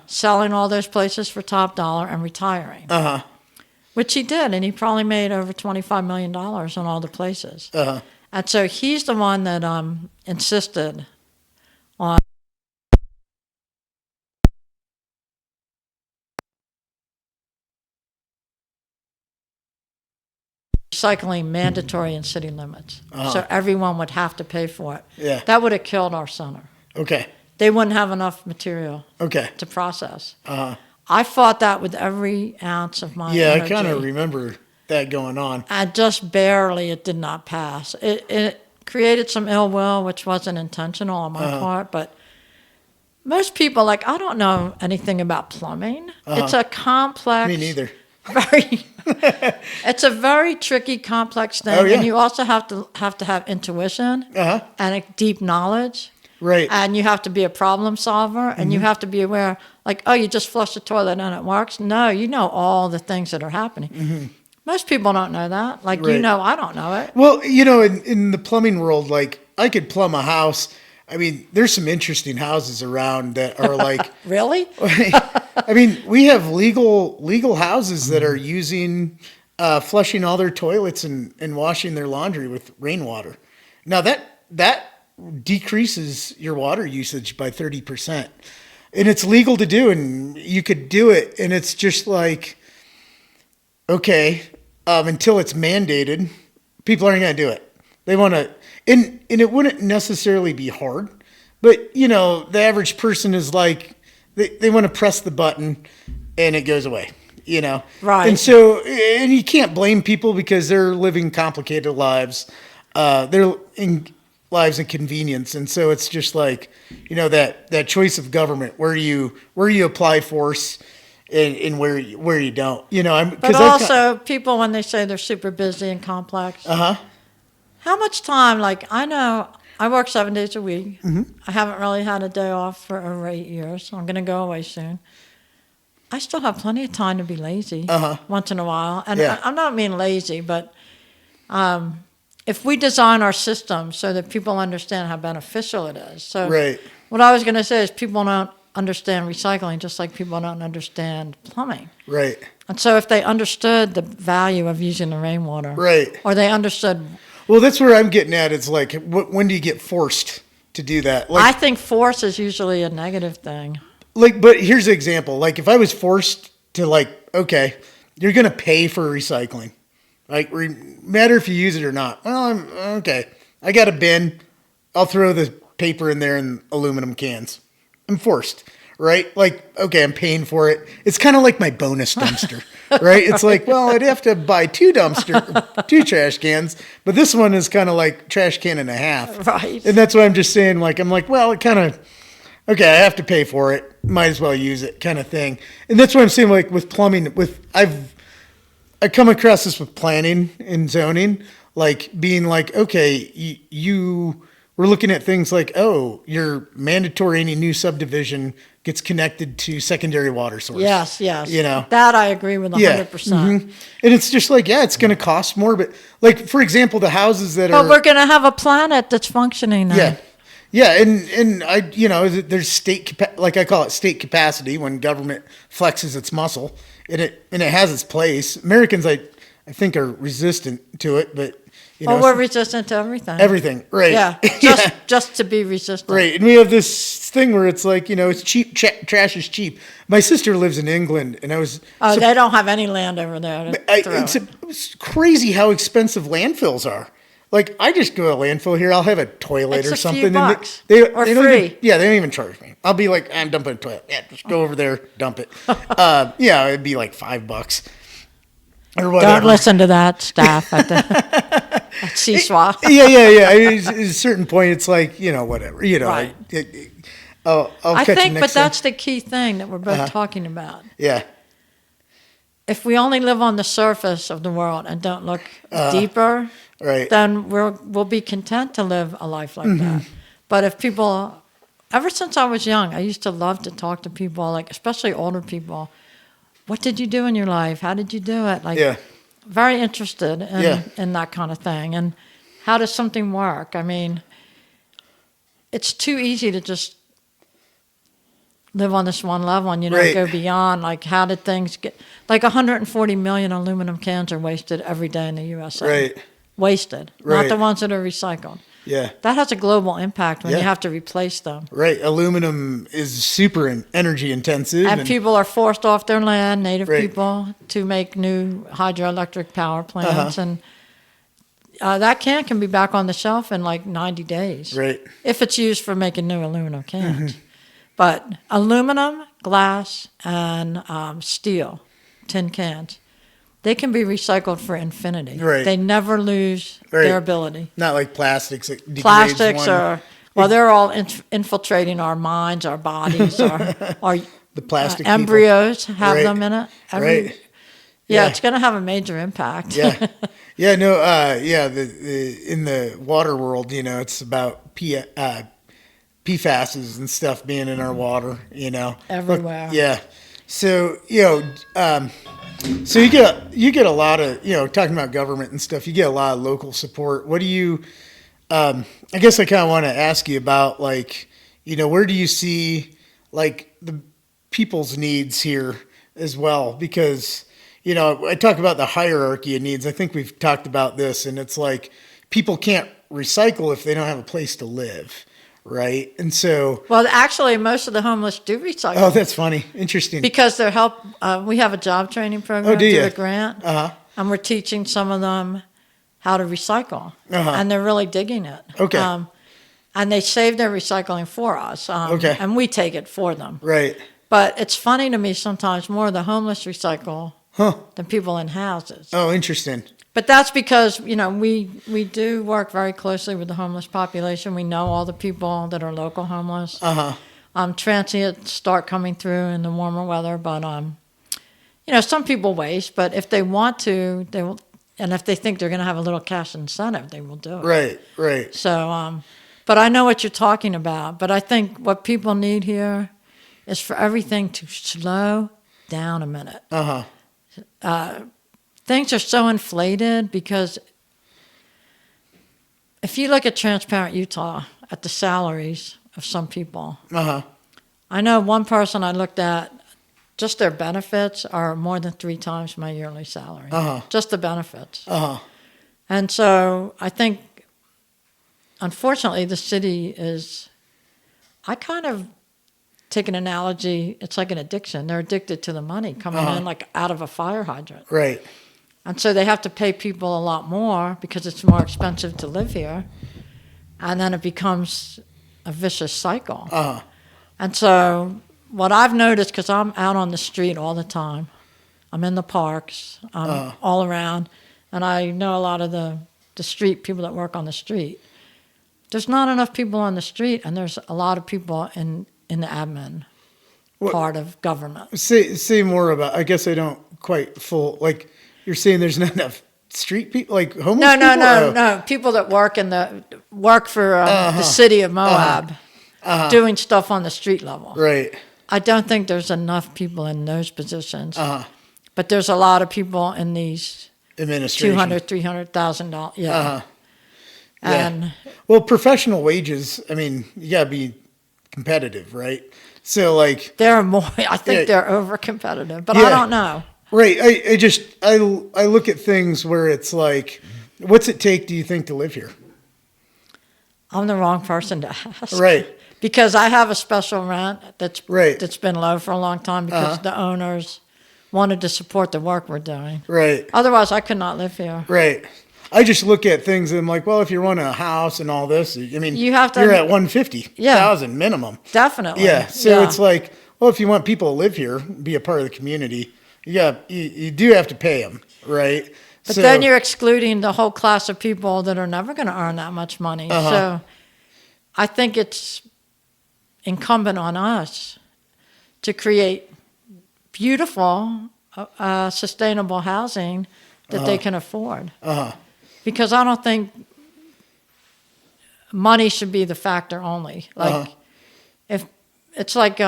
selling all those places for top dollar, and retiring. Which he did, and he probably made over $25 million on all the places. And so he's the one that insisted on recycling mandatory in city limits. So everyone would have to pay for it. Yeah. That would have killed our center. Okay. They wouldn't have enough material to process. I fought that with every ounce of my energy. I kind of remember that going on. And just barely, it did not pass. It created some ill will, which wasn't intentional on my part, but most people, like, I don't know anything about plumbing. It's a complex... Me neither. It's a very tricky, complex thing, and you also have to have intuition and a deep knowledge. Right. And you have to be a problem solver, and you have to be aware, like, oh, you just flush the toilet and it works. No, you know all the things that are happening. Most people don't know that. Like, I don't know it. Well, in the plumbing world, like, I could plumb a house. I mean, there's some interesting houses around that are like... Really? I mean, we have legal houses that are using, flushing all their toilets and washing their laundry with rainwater. Now, that decreases your water usage by 30%. And it's legal to do, and you could do it. And it's just like, okay, until it's mandated, people aren't going to do it. They want to, and it wouldn't necessarily be hard, but the average person is like, they want to press the button and it goes away, Right. And so, and you can't blame people because they're living complicated lives. They're in lives of convenience. And so it's just like, that choice of government, where you apply force and where you don't, But also people, when they say they're super busy and complex, how much time, like, I know I work 7 days a week. I haven't really had a day off for over 8 years, so I'm going to go away soon. I still have plenty of time to be lazy once in a while. And I'm not being lazy, but if we design our system so that people understand how beneficial it is. So what I was going to say is people don't understand recycling just like people don't understand plumbing. Right. And so if they understood the value of using the rainwater. Or they understood... Well, that's where I'm getting at. It's like, when do you get forced to do that? Like, I think force is usually a negative thing. Like, but here's an example. Like, if I was forced to, like, okay, you're going to pay for recycling. Like, matter if you use it or not. Well, okay. I got a bin. I'll throw the paper in there in aluminum cans. I'm forced, right? Like, okay, I'm paying for it. It's kind of like my bonus dumpster, right? It's like, well, I'd have to buy two trash cans, but this one is kind of like trash can and a half. Right. And that's why I'm just saying, like, I'm like, well, it kind of, okay, I have to pay for it. Might as well use it, kind of thing. And that's what I'm saying, like, with plumbing, I come across this with planning and zoning, like being like, okay, we're looking at things like, oh, you're mandatory any new subdivision gets connected to secondary water source. Yes. That I agree with 100%. And it's just like, it's going to cost more. But, like, for example, the houses that But we're going to have a planet that's functioning now. Yeah, and I, there's like I call it state capacity when government flexes its muscle, and it has its place. Americans, I think, are resistant to it, but we're resistant to everything. Everything, right? Yeah, just to be resistant, right? And we have this thing where it's like, it's cheap. Trash is cheap. My sister lives in England, and I was. They don't have any land over there. It's crazy how expensive landfills are. Like, I just go to a landfill here. I'll have a toilet or something. Few bucks. They free. They don't even charge me. I'll be like, I'm dumping a toilet. Yeah, just go over there, dump it. It'd be like $5 or whatever. Don't listen to that staff at CSWA. At a certain point, it's like, whatever. Right. I think, but that's the key thing that we're both talking about. Yeah. If we only live on the surface of the world and don't look deeper, right, then we'll be content to live a life like that. But if people, ever since I was young, I used to love to talk to people, like especially older people. what did you do in your life? How did you do it? Like, Yeah. very interested in, Yeah. in that kind of thing. And how does something work? I mean, it's too easy to just live on this one level and you don't Right. go beyond. Like, how did things get... Like 140 million aluminum cans are wasted every day in the USA. Right. Wasted. Right. Not the ones that are recycled. Yeah. That has a global impact when Yeah. you have to replace them. Right. Aluminum is super energy intensive. And people are forced off their land, native Right. people, to make new hydroelectric power plants. Uh-huh. And that can be back on the shelf in like 90 days. Right. If it's used for making new aluminum cans. But aluminum, glass, and steel, tin cans, they can be recycled for infinity. Right. They never lose Right. their ability. Not like plastics. It degrades Plastics one. are, well, they're all infiltrating our minds, our bodies, our the plastic people. embryos have Right. them in it. Right. Yeah, Yeah. it's going to have a major impact. Yeah. Yeah. No. Yeah. The in the water world, it's about PFASs and stuff being in our water. Everywhere. Yeah. So so you get a lot of talking about government and stuff. You get a lot of local support. What do you? I guess I kind of want to ask you about where do you see like the people's needs here as well? Because I talk about the hierarchy of needs. I think we've talked about this, and it's like people can't recycle if they don't have a place to live, right? And so, Well, actually, most of the homeless do recycle. oh, that's funny, interesting. Because they're we have a job training program Oh, do through ya? a grant, Uh-huh. and we're teaching some of them how to recycle, Uh-huh. and they're really digging it. Okay. And they save their recycling for us, Okay. and we take it for them. Right. But it's funny to me sometimes more of the homeless recycle than people in houses. Oh, interesting. But that's because, we do work very closely with the homeless population. We know all the people that are local homeless. Uh-huh. Transients start coming through in the warmer weather, but, some people waste, but if they want to, they will, and if they think they're going to have a little cash incentive, they will do it. Right, right. So, but I know what you're talking about. But I think what people need here is for everything to slow down a minute. Uh-huh. Things are so inflated because if you look at Transparent Utah, at the salaries of some people, Uh-huh. I know one person I looked at, just their benefits are more than 3 times my yearly salary. Uh-huh. Just the benefits. Uh-huh. And so I think, unfortunately, the city is, I kind of take an analogy, it's like an addiction. They're addicted to the money coming in like out of a fire hydrant. Right. And so they have to pay people a lot more because it's more expensive to live here. And then it becomes a vicious cycle. Uh-huh. And so what I've noticed, because I'm out on the street all the time, I'm in the parks, I'm all around, and I know a lot of the street people that work on the street. There's not enough people on the street, and there's a lot of people in the admin part of government. Say more about, I guess I don't quite you're saying there's not enough street people, like homeless people? No. People that work for the city of Moab, doing stuff on the street level. Right. I don't think there's enough people in those positions. But there's a lot of people in these Administration. $200,000, $300,000. Yeah. And well, professional wages, I mean, you gotta be competitive, right? So they're more, I think they're over competitive, but I don't know. Right. I look at things where it's like, what's it take, do you think, to live here? I'm the wrong person to ask. Right. Because I have a special rent that's been low for a long time because the owners wanted to support the work we're doing. Right. Otherwise, I could not live here. Right. I just look at things and I'm like, well, if you run a house and all this, I mean, you're at 150,000 minimum. Definitely. Yeah. So it's like, well, if you want people to live here, be a part of the community, you do have to pay them, right? But then you're excluding the whole class of people that are never going to earn that much money. So I think it's incumbent on us to create beautiful, sustainable housing that they can afford. Because I don't think money should be the factor only. If it's like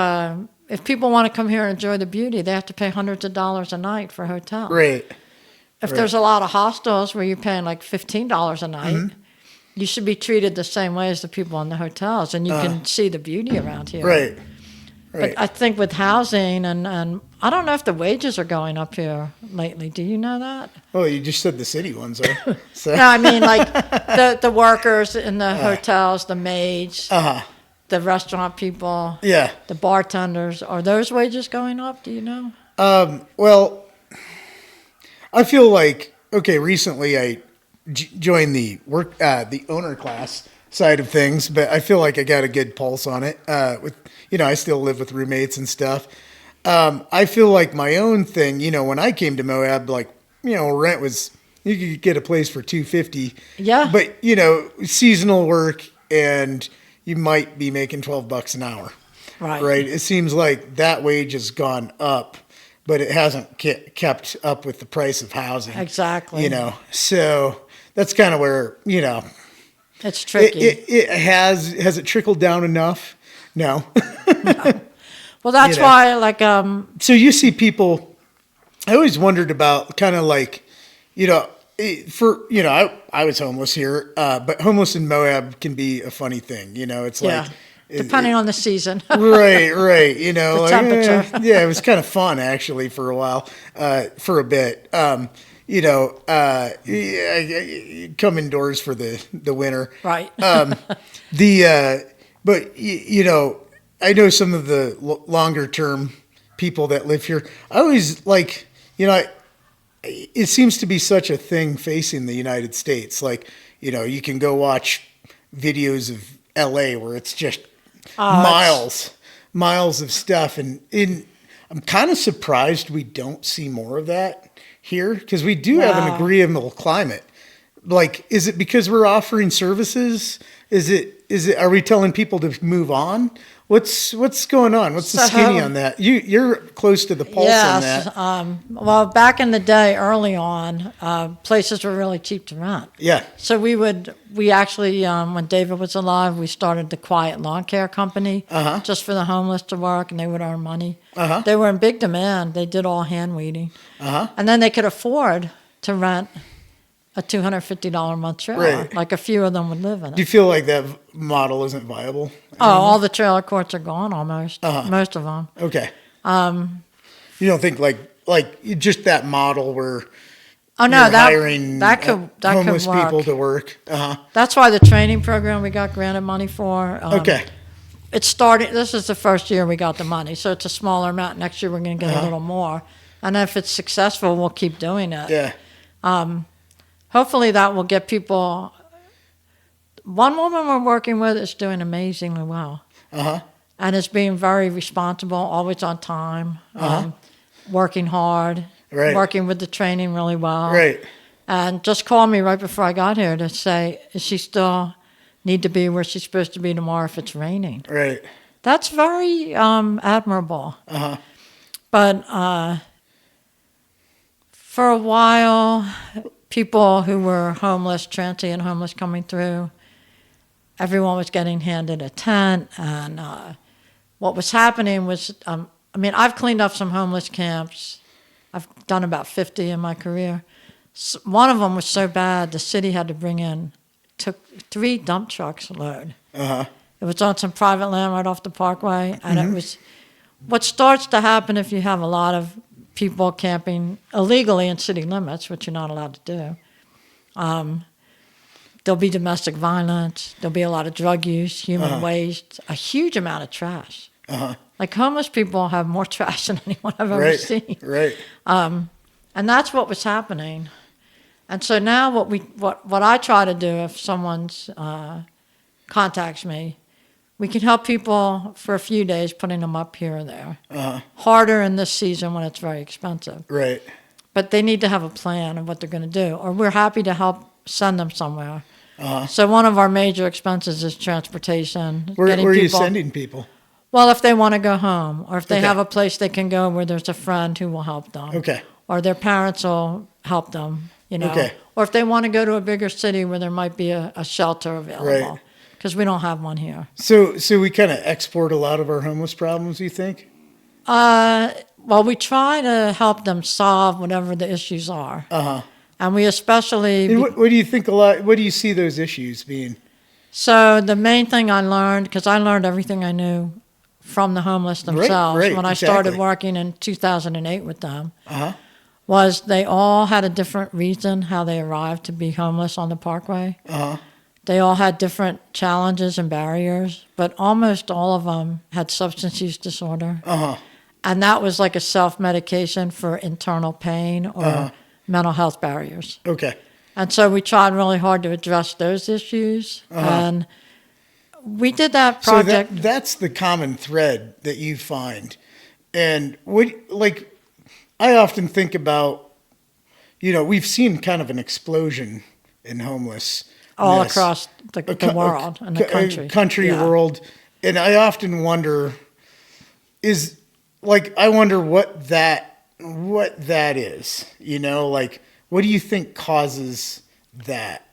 if people want to come here and enjoy the beauty, they have to pay hundreds of dollars a night for a hotel. Right. If there's a lot of hostels where you're paying like $15 a night, you should be treated the same way as the people in the hotels, and you can see the beauty around here. Right. But I think with housing, and I don't know if the wages are going up here lately. Do you know that? Oh, you just said the city ones are. So. No, I mean like the workers in the hotels, the maids, the restaurant people, the bartenders. Are those wages going up? Do you know? Well, I feel like, recently I joined the owner class side of things, but I feel like I got a good pulse on it. I still live with roommates and stuff. I feel like my own thing, when I came to Moab, rent was, you could get a place for $250. Yeah. But, seasonal work, and you might be making $12 an hour. Right. Right. It seems like that wage has gone up, but it hasn't kept up with the price of housing. Exactly. So that's kind of where, it's tricky. It has it trickled down enough? No. No. Well, that's why, So you see people. I always wondered about kind of like, I was homeless here, but homeless in Moab can be a funny thing. It's like depending on the season. Right. The temperature. It was kind of fun actually for a while, for a bit. Come indoors for the winter. Right. But I know some of the longer term people that live here. I always like, it seems to be such a thing facing the United States. Like, you can go watch videos of LA where it's just miles of stuff. And I'm kind of surprised we don't see more of that here, because we do have an agreeable climate. Like, is it because we're offering services? Are we telling people to move on? What's going on? What's the skinny on that? You're close to the pulse on that. Well, back in the day, early on, places were really cheap to rent. Yeah. So we actually, when David was alive, we started the Quiet Lawn Care Company just for the homeless to work, and they would earn money. They were in big demand. They did all hand weeding. And then they could afford to rent a $250 a month trailer. Right. Like a few of them would live in it. Do you feel like that model isn't viable? All the trailer courts are gone almost. Most of them. Okay. You don't think like just that model where you're hiring homeless could work. people to work? That's why the training program we got granted money for. Okay. It started. This is the first year we got the money, so it's a smaller amount. Next year we're going to get a little more, and if it's successful, we'll keep doing it. Yeah. Hopefully that will get people. One woman we're working with is doing amazingly well. And is being very responsible, always on time, working hard, working with the training really well. Right. And just called me right before I got here to say, is she still need to be where she's supposed to be tomorrow if it's raining? Right. That's very admirable. But for a while, people who were homeless, transient homeless coming through, everyone was getting handed a tent. And what was happening was, I've cleaned up some homeless camps. I've done about 50 in my career. One of them was so bad, the city had to took 3 dump trucks load. It was on some private land right off the parkway. And it was, what starts to happen if you have a lot of people camping illegally in city limits, which you're not allowed to do. There'll be domestic violence. There'll be a lot of drug use, human waste, a huge amount of trash. Like homeless people have more trash than anyone I've ever seen. Right. And that's what was happening. And so now what I try to do if someone's contacts me, we can help people for a few days, putting them up here or there. Harder in this season when it's very expensive. Right. But they need to have a plan of what they're going to do, or we're happy to help send them somewhere. So one of our major expenses is transportation. Where are you sending people? Well, if they want to go home, or if they have a place they can go where there's a friend who will help them. Okay. Or their parents will help them, Okay. Or if they want to go to a bigger city where there might be a shelter available. Right. Because we don't have one here. So we kind of export a lot of our homeless problems, you think? Well, we try to help them solve whatever the issues are. And we especially... And what do you think what do you see those issues being? So the main thing I learned, because I learned everything I knew from the homeless themselves right, when I started working in 2008 with them, was they all had a different reason how they arrived to be homeless on the Parkway. They all had different challenges and barriers, but almost all of them had substance use disorder. And that was like a self-medication for internal pain or mental health barriers. Okay. And so we tried really hard to address those issues. And we did that project. So that's the common thread that you find. And I often think about, we've seen kind of an explosion in homeless all across the world and the country. World. And I often wonder I wonder what that is, what do you think causes that?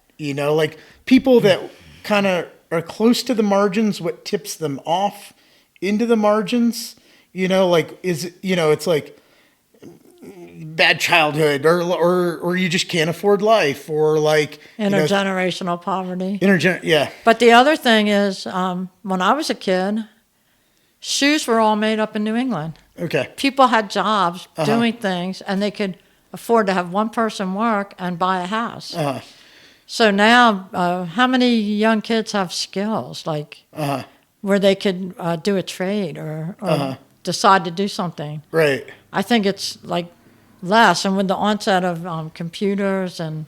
People that kind of are close to the margins, what tips them off into the margins, it's like bad childhood or you just can't afford life or intergenerational poverty. Yeah. But the other thing is, when I was a kid, shoes were all made up in New England. Okay. People had jobs doing things, and they could afford to have one person work and buy a house. So now, how many young kids have skills where they could do a trade or decide to do something? Right. I think it's less. And with the onset of computers and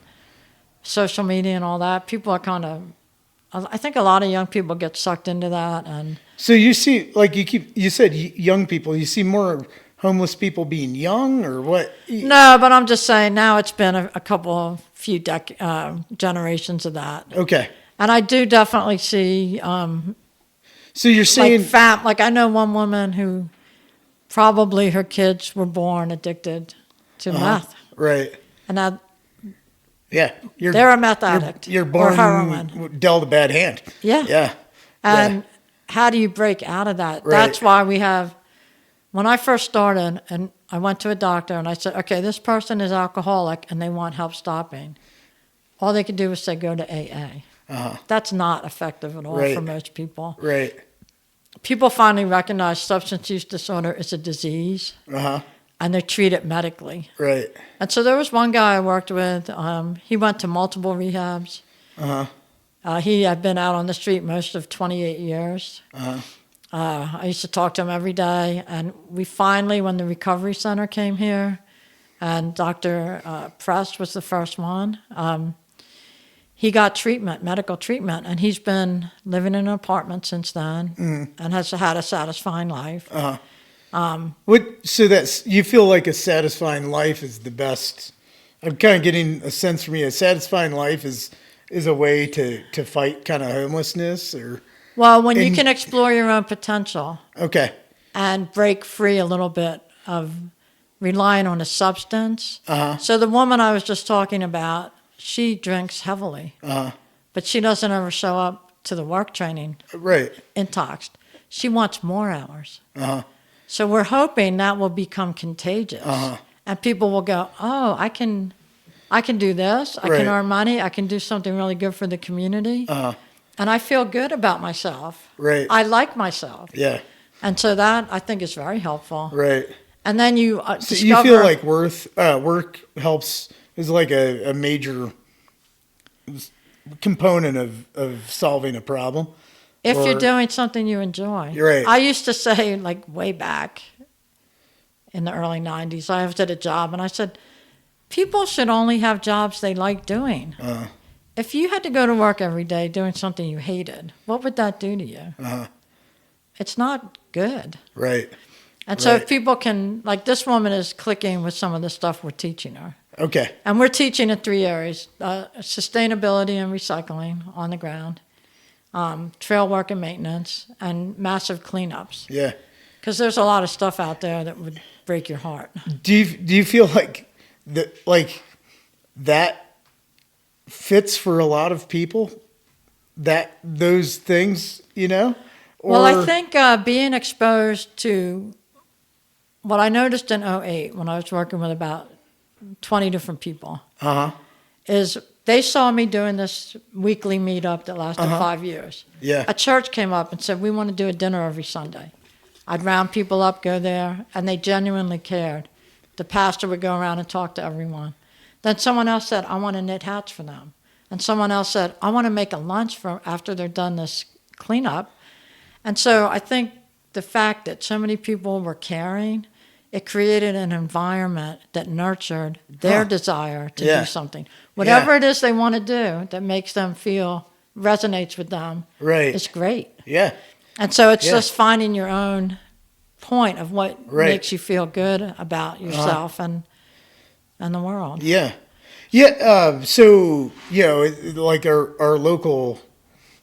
social media and all that, people are I think a lot of young people get sucked into that. And so you see, you said young people, you see more homeless people being young or what? No, but I'm just saying now it's been a few generations of that. Okay. And I do definitely see. So you're saying I know one woman who probably her kids were born addicted to meth. Right. And now. Yeah. They're a meth addict. You're born or heroin. dealt a bad hand. Yeah. Yeah. And how do you break out of that? Right. That's why we have. When I first started, and I went to a doctor, and I said, okay, this person is alcoholic, and they want help stopping. All they could do was say, go to AA. That's not effective at all for most people. Right. People finally recognize substance use disorder is a disease, and they treat it medically. Right. And so there was one guy I worked with. He went to multiple rehabs. He had been out on the street most of 28 years. I used to talk to him every day, and we finally, when the recovery center came here, and Dr. Press was the first one, he got treatment, medical treatment, and he's been living in an apartment since then and has had a satisfying life. So you feel like a satisfying life is the best? I'm kind of getting a sense from you. A satisfying life is a way to fight kind of homelessness, or. Well, when you can explore your own potential. Okay. And break free a little bit of relying on a substance. So the woman I was just talking about, she drinks heavily. But she doesn't ever show up to the work training. Right. Intoxed. She wants more hours. So we're hoping that will become contagious. And people will go, oh, I can do this. I can earn money. I can do something really good for the community. And I feel good about myself. Right. I like myself. Yeah. And so that, I think, is very helpful. Right. And then you so you feel like work helps, is like a major component of solving a problem? If you're doing something you enjoy. You're right. I used to say, way back in the early 90s, I was at a job, and I said, people should only have jobs they like doing. If you had to go to work every day doing something you hated, what would that do to you? It's not good. Right. And so if people can, this woman is clicking with some of the stuff we're teaching her. Okay. And we're teaching in 3 areas, sustainability and recycling on the ground, trail work and maintenance, and massive cleanups. Yeah. Because there's a lot of stuff out there that would break your heart. Do you feel like that fits for a lot of people, those things, Or, well, I think being exposed to what I noticed in '08 when I was working with about 20 different people is they saw me doing this weekly meetup that lasted 5 years. Yeah. A church came up and said, we want to do a dinner every Sunday. I'd round people up, go there, and they genuinely cared. The pastor would go around and talk to everyone. Then someone else said, I want to knit hats for them. And someone else said, I want to make a lunch for after they're done this cleanup. And so I think the fact that so many people were caring, it created an environment that nurtured their desire to do something. Whatever it is they want to do that makes them feel, resonates with them, is great. Yeah. And so it's just finding your own point of what makes you feel good about yourself and the world. Yeah. Yeah. So, like our local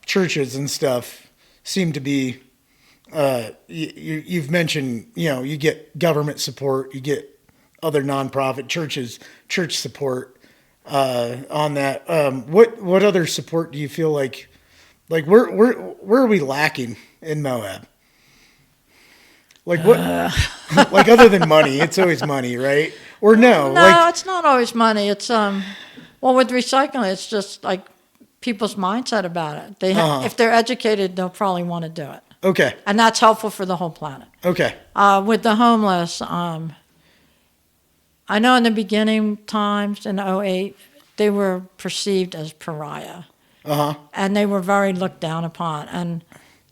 churches and stuff seem to be, you've mentioned, you get government support, you get other nonprofit church support on that. What other support do you feel like where are we lacking in Moab? Like what? Like other than money, it's always money, right? Or no? No, it's not always money. It's with recycling, it's just like people's mindset about it. They if they're educated, they'll probably want to do it. Okay. And that's helpful for the whole planet. Okay. With the homeless, I know in the beginning times in '08, they were perceived as pariah. And they were very looked down upon. And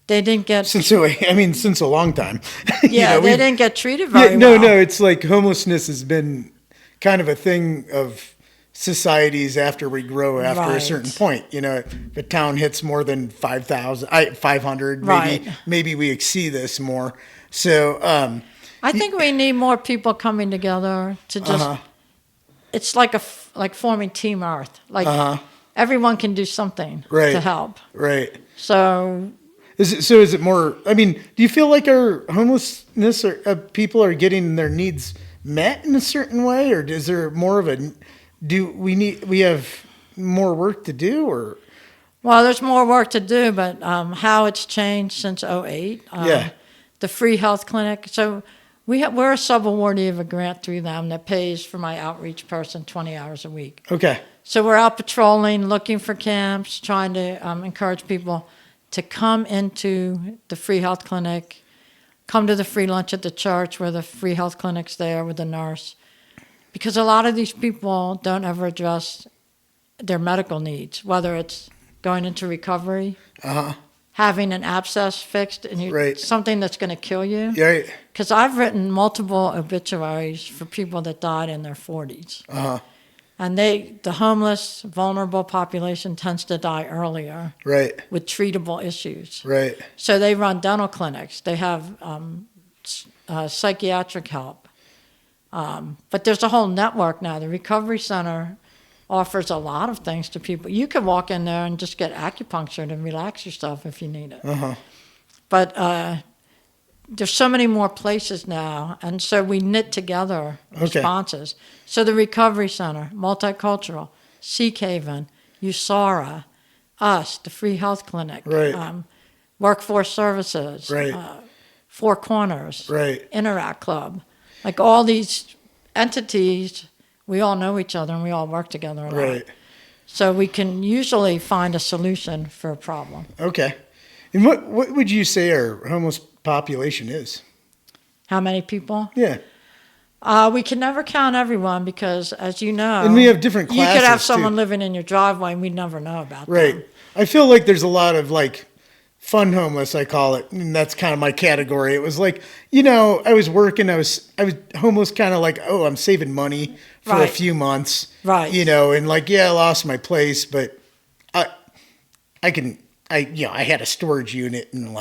they didn't get... Since a long time. Yeah, they didn't get treated very well. No, it's like homelessness has been kind of a thing of societies after we grow after a certain point. If a town hits more than 500, maybe we exceed this more. So I think we need more people coming together to just it's like forming Team Earth. Everyone can do something to help. Right. So is it more, do you feel like our homelessness or people are getting their needs met in a certain way, or is there more of we have more work to do, or? Well, there's more work to do, but how it's changed since '08. The free health clinic. So we're a sub-awardee of a grant through them that pays for my outreach person 20 hours a week. Okay. So we're out patrolling, looking for camps, trying to encourage people to come into the free health clinic, come to the free lunch at the church where the free health clinic's there with the nurse. Because a lot of these people don't ever address their medical needs, whether it's going into recovery, having an abscess fixed, and something that's going to kill you. Right. Because I've written multiple obituaries for people that died in their 40s. And the homeless, vulnerable population tends to die earlier. Right. With treatable issues. Right. So they run dental clinics. They have psychiatric help. But there's a whole network now. The Recovery Center offers a lot of things to people. You could walk in there and just get acupuncture and relax yourself if you need it. But there's so many more places now, and so we knit together responses. So the Recovery Center, Multicultural, Seek Haven, USARA, us, the Free Health Clinic, Workforce Services, Four Corners, Interact Club. Like all these entities, we all know each other and we all work together a lot. So we can usually find a solution for a problem. Okay. And what would you say our homeless population is? How many people? Yeah. We can never count everyone because, as you know, and we have different classes. You could have someone living in your driveway and we never know about them. Right. I feel like there's a lot of fun homeless, I call it, and that's kind of my category. It was I was working, I was homeless, kind of I'm saving money for a few months, and I lost my place, but I had a storage unit and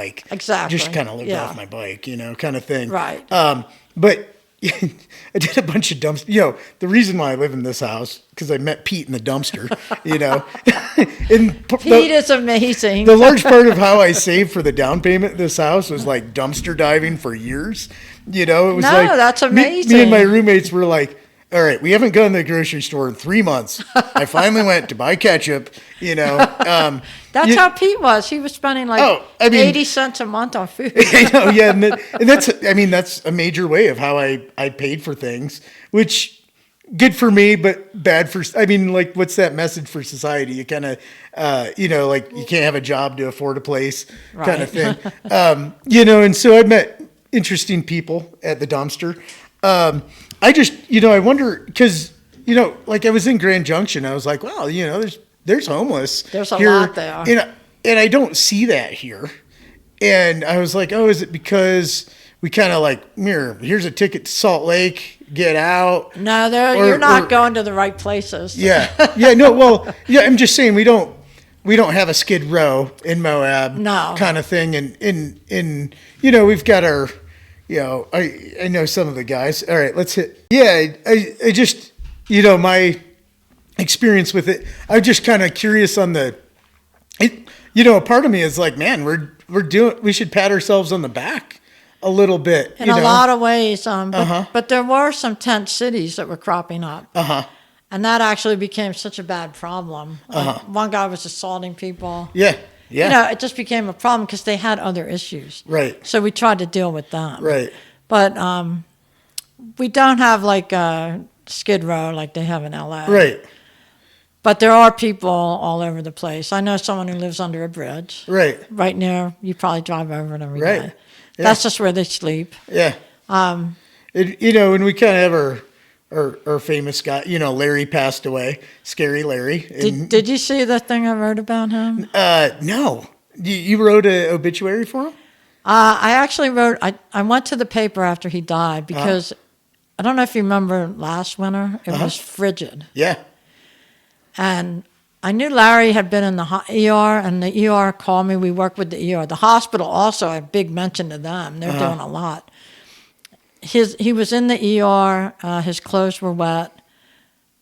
just kind of lived off my bike, kind of thing. Right. But I did a bunch of dumpsters. The reason why I live in this house, because I met Pete in the dumpster, and Pete is amazing. The large part of how I saved for the down payment of this house was dumpster diving for years. It was that's amazing. Me and my roommates were all right, we haven't gone to the grocery store in 3 months. I finally went to buy ketchup, That's how Pete was. He was spending 80 cents a month on food. I know, yeah. And that's a major way of how I paid for things, which good for me, but bad for, what's that message for society? You kind of, you can't have a job to afford a place kind of thing. And so I met interesting people at the dumpster. I wonder, because, I was in Grand Junction. I was like, wow, there's homeless. There's a here, lot there. And I don't see that here. And I was like, oh, is it because we kind of here's a ticket to Salt Lake, get out? No, you're not going to the right places. Yeah. Yeah, no, well, yeah, I'm just saying we don't have a Skid Row in Moab kind of thing. And we've got our, I know some of the guys. All right, let's hit. Yeah, I just, my experience with it, I'm just kind of curious on a part of me is like, man, we should pat ourselves on the back a little bit. In a lot of ways. But there were some tent cities that were cropping up. And that actually became such a bad problem. One guy was assaulting people. Yeah. Yeah. It just became a problem because they had other issues. Right. So we tried to deal with them. Right. But we don't have a Skid Row like they have in LA. Right. But there are people all over the place. I know someone who lives under a bridge. Right. Right near, you probably drive over it every right. day. Yeah. That's just where they sleep. Yeah. And we kind of have our famous guy, Larry passed away, Scary Larry. Did you see the thing I wrote about him? No. You wrote an obituary for him? I actually wrote, I went to the paper after he died because I don't know if you remember last winter, it was frigid. Yeah. And I knew Larry had been in the ER, and the ER called me. We worked with the ER. The hospital also, a big mention to them. They're doing a lot. He was in the ER. His clothes were wet.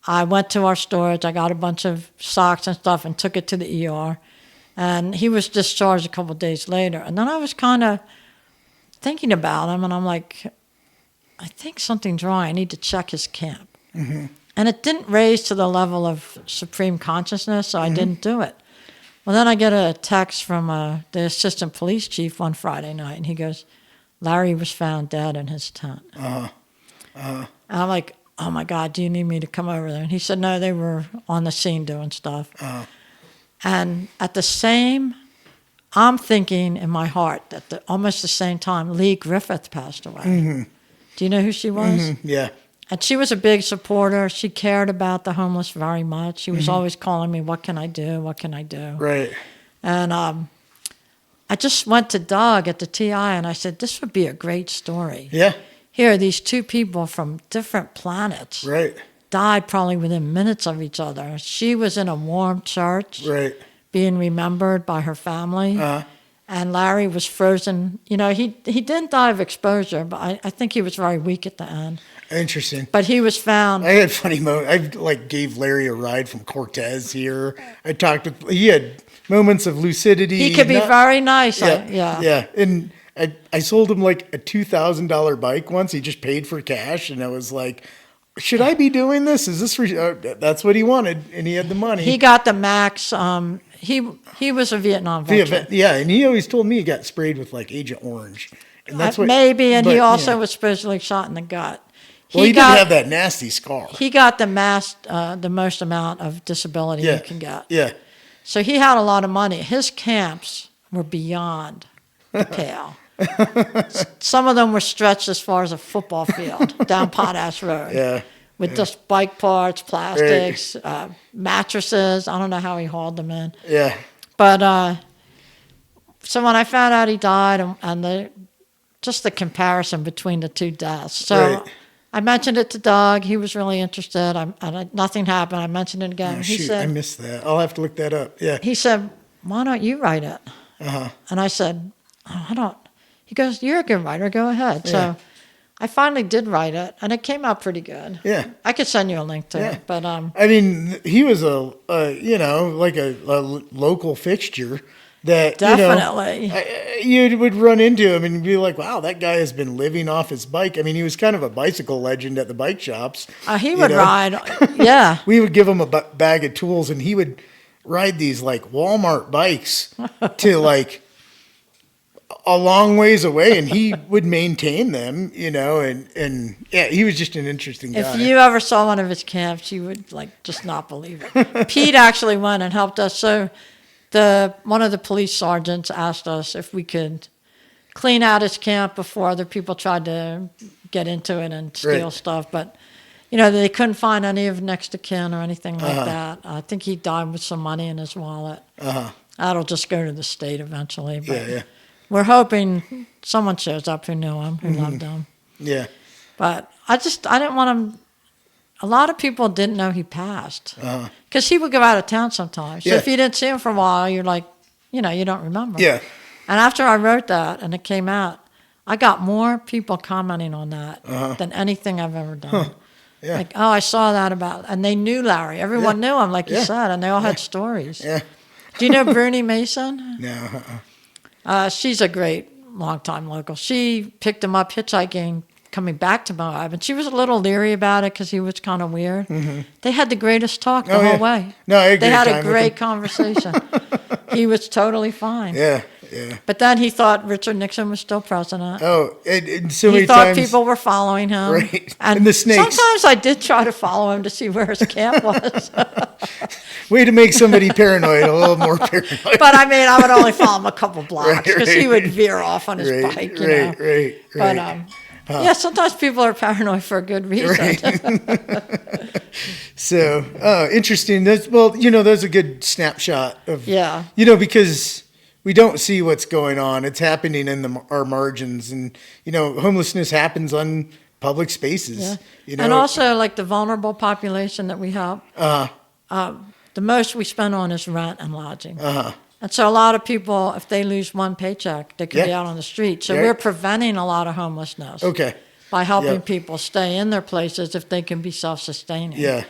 I went to our storage. I got a bunch of socks and stuff and took it to the ER. And he was discharged a couple of days later. And then I was kind of thinking about him, and I'm like, I think something's wrong. I need to check his camp. Mm-hmm. And it didn't raise to the level of supreme consciousness, so I didn't do it. Well, then I get a text from the assistant police chief one Friday night, and he goes, Larry was found dead in his tent. And I'm like, oh, my God, do you need me to come over there? And he said, no, they were on the scene doing stuff. And at the same, I'm thinking in my heart that almost the same time, Lee Griffith passed away. Mm-hmm. Do you know who she was? Mm-hmm. Yeah. And she was a big supporter. She cared about the homeless very much. She was always calling me, what can I do? What can I do? Right. And I just went to Doug at the TI, and I said, this would be a great story. Yeah. Here, these two people from different planets died probably within minutes of each other. She was in a warm church being remembered by her family. And Larry was frozen. He didn't die of exposure, but I think he was very weak at the end. Interesting. But he was found. I had funny moments. I gave Larry a ride from Cortez here. I talked with. He had moments of lucidity. He could be very nice. Yeah. And I sold him a $2,000 bike once. He just paid for cash, and I was like, should I be doing this? Is this? That's what he wanted, and he had the money. He got the max. He was a Vietnam veteran. Yeah, and he always told me he got sprayed with Agent Orange, and that's what maybe. And he also was supposedly shot in the gut. He didn't have that nasty scar. He got the most amount of disability you can get. Yeah. So he had a lot of money. His camps were beyond the pale. Some of them were stretched as far as a football field down Potash Road. Yeah. With just bike parts, plastics, mattresses. I don't know how he hauled them in. Yeah. But so when I found out he died, and just the comparison between the two deaths. So I mentioned it to Doug. He was really interested. Nothing happened. I mentioned it again. Oh, he shoot, said, I missed that. I'll have to look that up. Yeah. He said, why don't you write it? And I said, oh, I don't. He goes, you're a good writer. Go ahead. Yeah. So I finally did write it, and it came out pretty good. Yeah. I could send you a link to it. But he was a local fixture that Definitely. you would run into him and be like, wow, that guy has been living off his bike. I mean, he was kind of a bicycle legend at the bike shops. He would ride. Yeah. We would give him a bag of tools, and he would ride these like Walmart bikes to like a long ways away, and he would maintain them, and yeah, he was just an interesting guy. If you ever saw one of his camps, you would like just not believe it. Pete actually went and helped us. So one of the police sergeants asked us if we could clean out his camp before other people tried to get into it and steal stuff. But, they couldn't find any of next of kin or anything like that. I think he died with some money in his wallet. That'll just go to the state eventually. But yeah. we're hoping someone shows up who knew him, who loved him. Yeah. But I didn't want him. A lot of people didn't know he passed because he would go out of town sometimes. So if you didn't see him for a while, you're like, you don't remember. Yeah. And after I wrote that and it came out, I got more people commenting on that than anything I've ever done. Yeah. Like, oh, I saw that and they knew Larry. Everyone knew him, like you said, and they all had stories. Yeah. Do you know Bruni Mason? No. She's a great longtime local. She picked him up hitchhiking coming back to Moab, and she was a little leery about it because he was kind of weird. They had the greatest talk the whole way. No, I agree. They had a great conversation. He was totally fine. Yeah. But then he thought Richard Nixon was still president. Oh, and so many he thought times people were following him. Right. And the snakes. Sometimes I did try to follow him to see where his camp was. Way to make somebody paranoid, a little more paranoid. But I would only follow him a couple blocks because he would veer off on his bike. Right. But yeah, sometimes people are paranoid for a good reason. Right. So, interesting. That's a good snapshot of, because we don't see what's going on. It's happening in our margins, and, homelessness happens on public spaces. Yeah. And also, like the vulnerable population that we help, the most we spend on is rent and lodging. And so a lot of people, if they lose one paycheck, they could be out on the street. So we're preventing a lot of homelessness by helping people stay in their places if they can be self-sustaining. Yeah.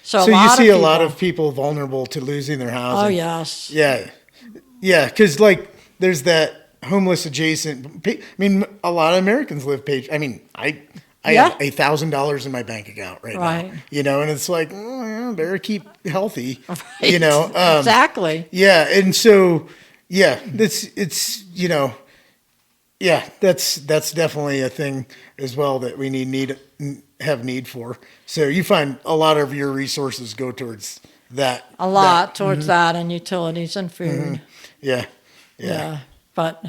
So you see a lot of people vulnerable to losing their housing. Oh, yes. Yeah. Yeah, because, there's that homeless adjacent. A lot of Americans live page. I have $1,000 in my bank account right now. And it's like, better keep healthy. Right. Exactly. Yeah, and so that's definitely a thing as well that we have need for. So you find a lot of your resources go towards that. A lot towards that and utilities and food. Yeah. But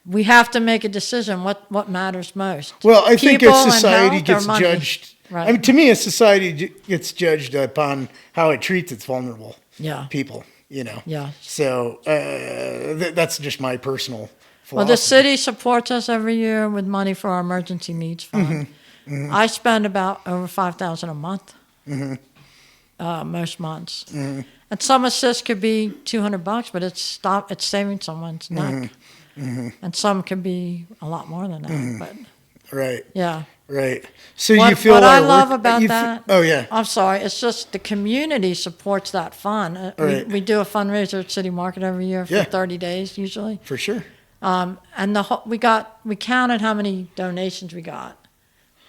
we have to make a decision what matters most. Well, I think People a society and health gets or money? judged. Right. To me, a society gets judged upon how it treats its vulnerable people. Yeah. So that's just my personal philosophy. Well, the city supports us every year with money for our emergency needs fund. I spend about over $5,000 a month. Most months. And some assist could be $200, but it's saving someone's neck. And some could be a lot more than that. But right. Yeah. Right. So what, you feel what I love about that. Oh yeah. I'm sorry. It's just the community supports that fund. We do a fundraiser at City Market every year for 30 days usually. For sure. And we counted how many donations we got.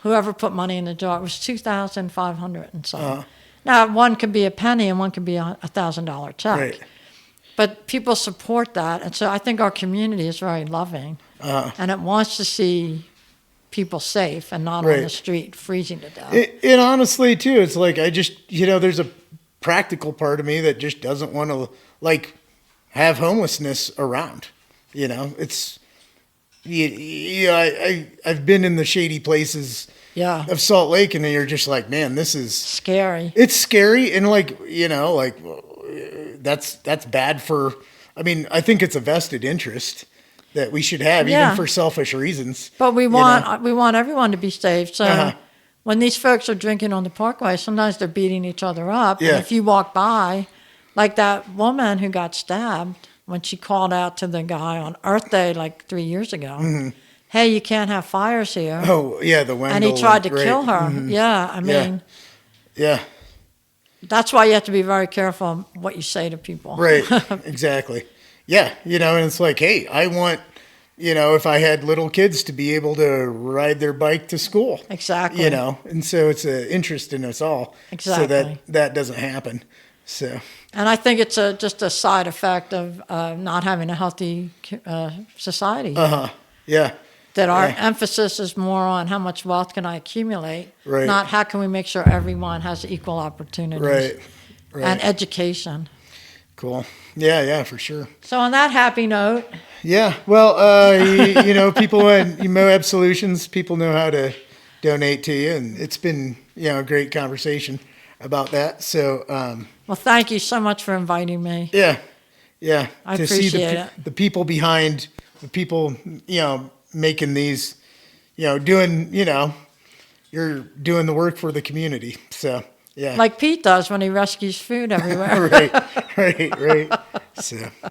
Whoever put money in the jar, it was 2,500 and something. Now, one could be a penny and one could be a $1,000 check. Right. But people support that. And so I think our community is very loving. And it wants to see people safe and not on the street freezing to death. And honestly, too, it's like I just, there's a practical part of me that just doesn't want to, have homelessness around. It's, I've been in the shady places of Salt Lake, and then you're just like, man, this is scary. It's scary, and that's bad for. I think it's a vested interest that we should have, even for selfish reasons. But we want everyone to be safe. So when these folks are drinking on the parkway, sometimes they're beating each other up. Yeah. And if you walk by, like that woman who got stabbed when she called out to the guy on Earth Day 3 years ago. Hey, you can't have fires here. Oh, yeah, the Wendell. And he tried to kill her. Yeah, Yeah. that's why you have to be very careful what you say to people. Right. Exactly. Yeah. And it's like, hey, I want, if I had little kids to be able to ride their bike to school. Exactly. And so it's an interest in us all. Exactly. So that doesn't happen. So. And I think it's just a side effect of not having a healthy society. Yeah. That our emphasis is more on how much wealth can I accumulate, Right. not how can we make sure everyone has equal opportunities and education. Cool. Yeah, for sure. So on that happy note. Yeah, well, people at Moab Solutions, people know how to donate to you, and it's been, a great conversation about that. So, well, thank you so much for inviting me. Yeah. I to appreciate see it. the people behind the people, making these, doing, you're doing the work for the community. So, yeah. Like Pete does when he rescues food everywhere. Right. So.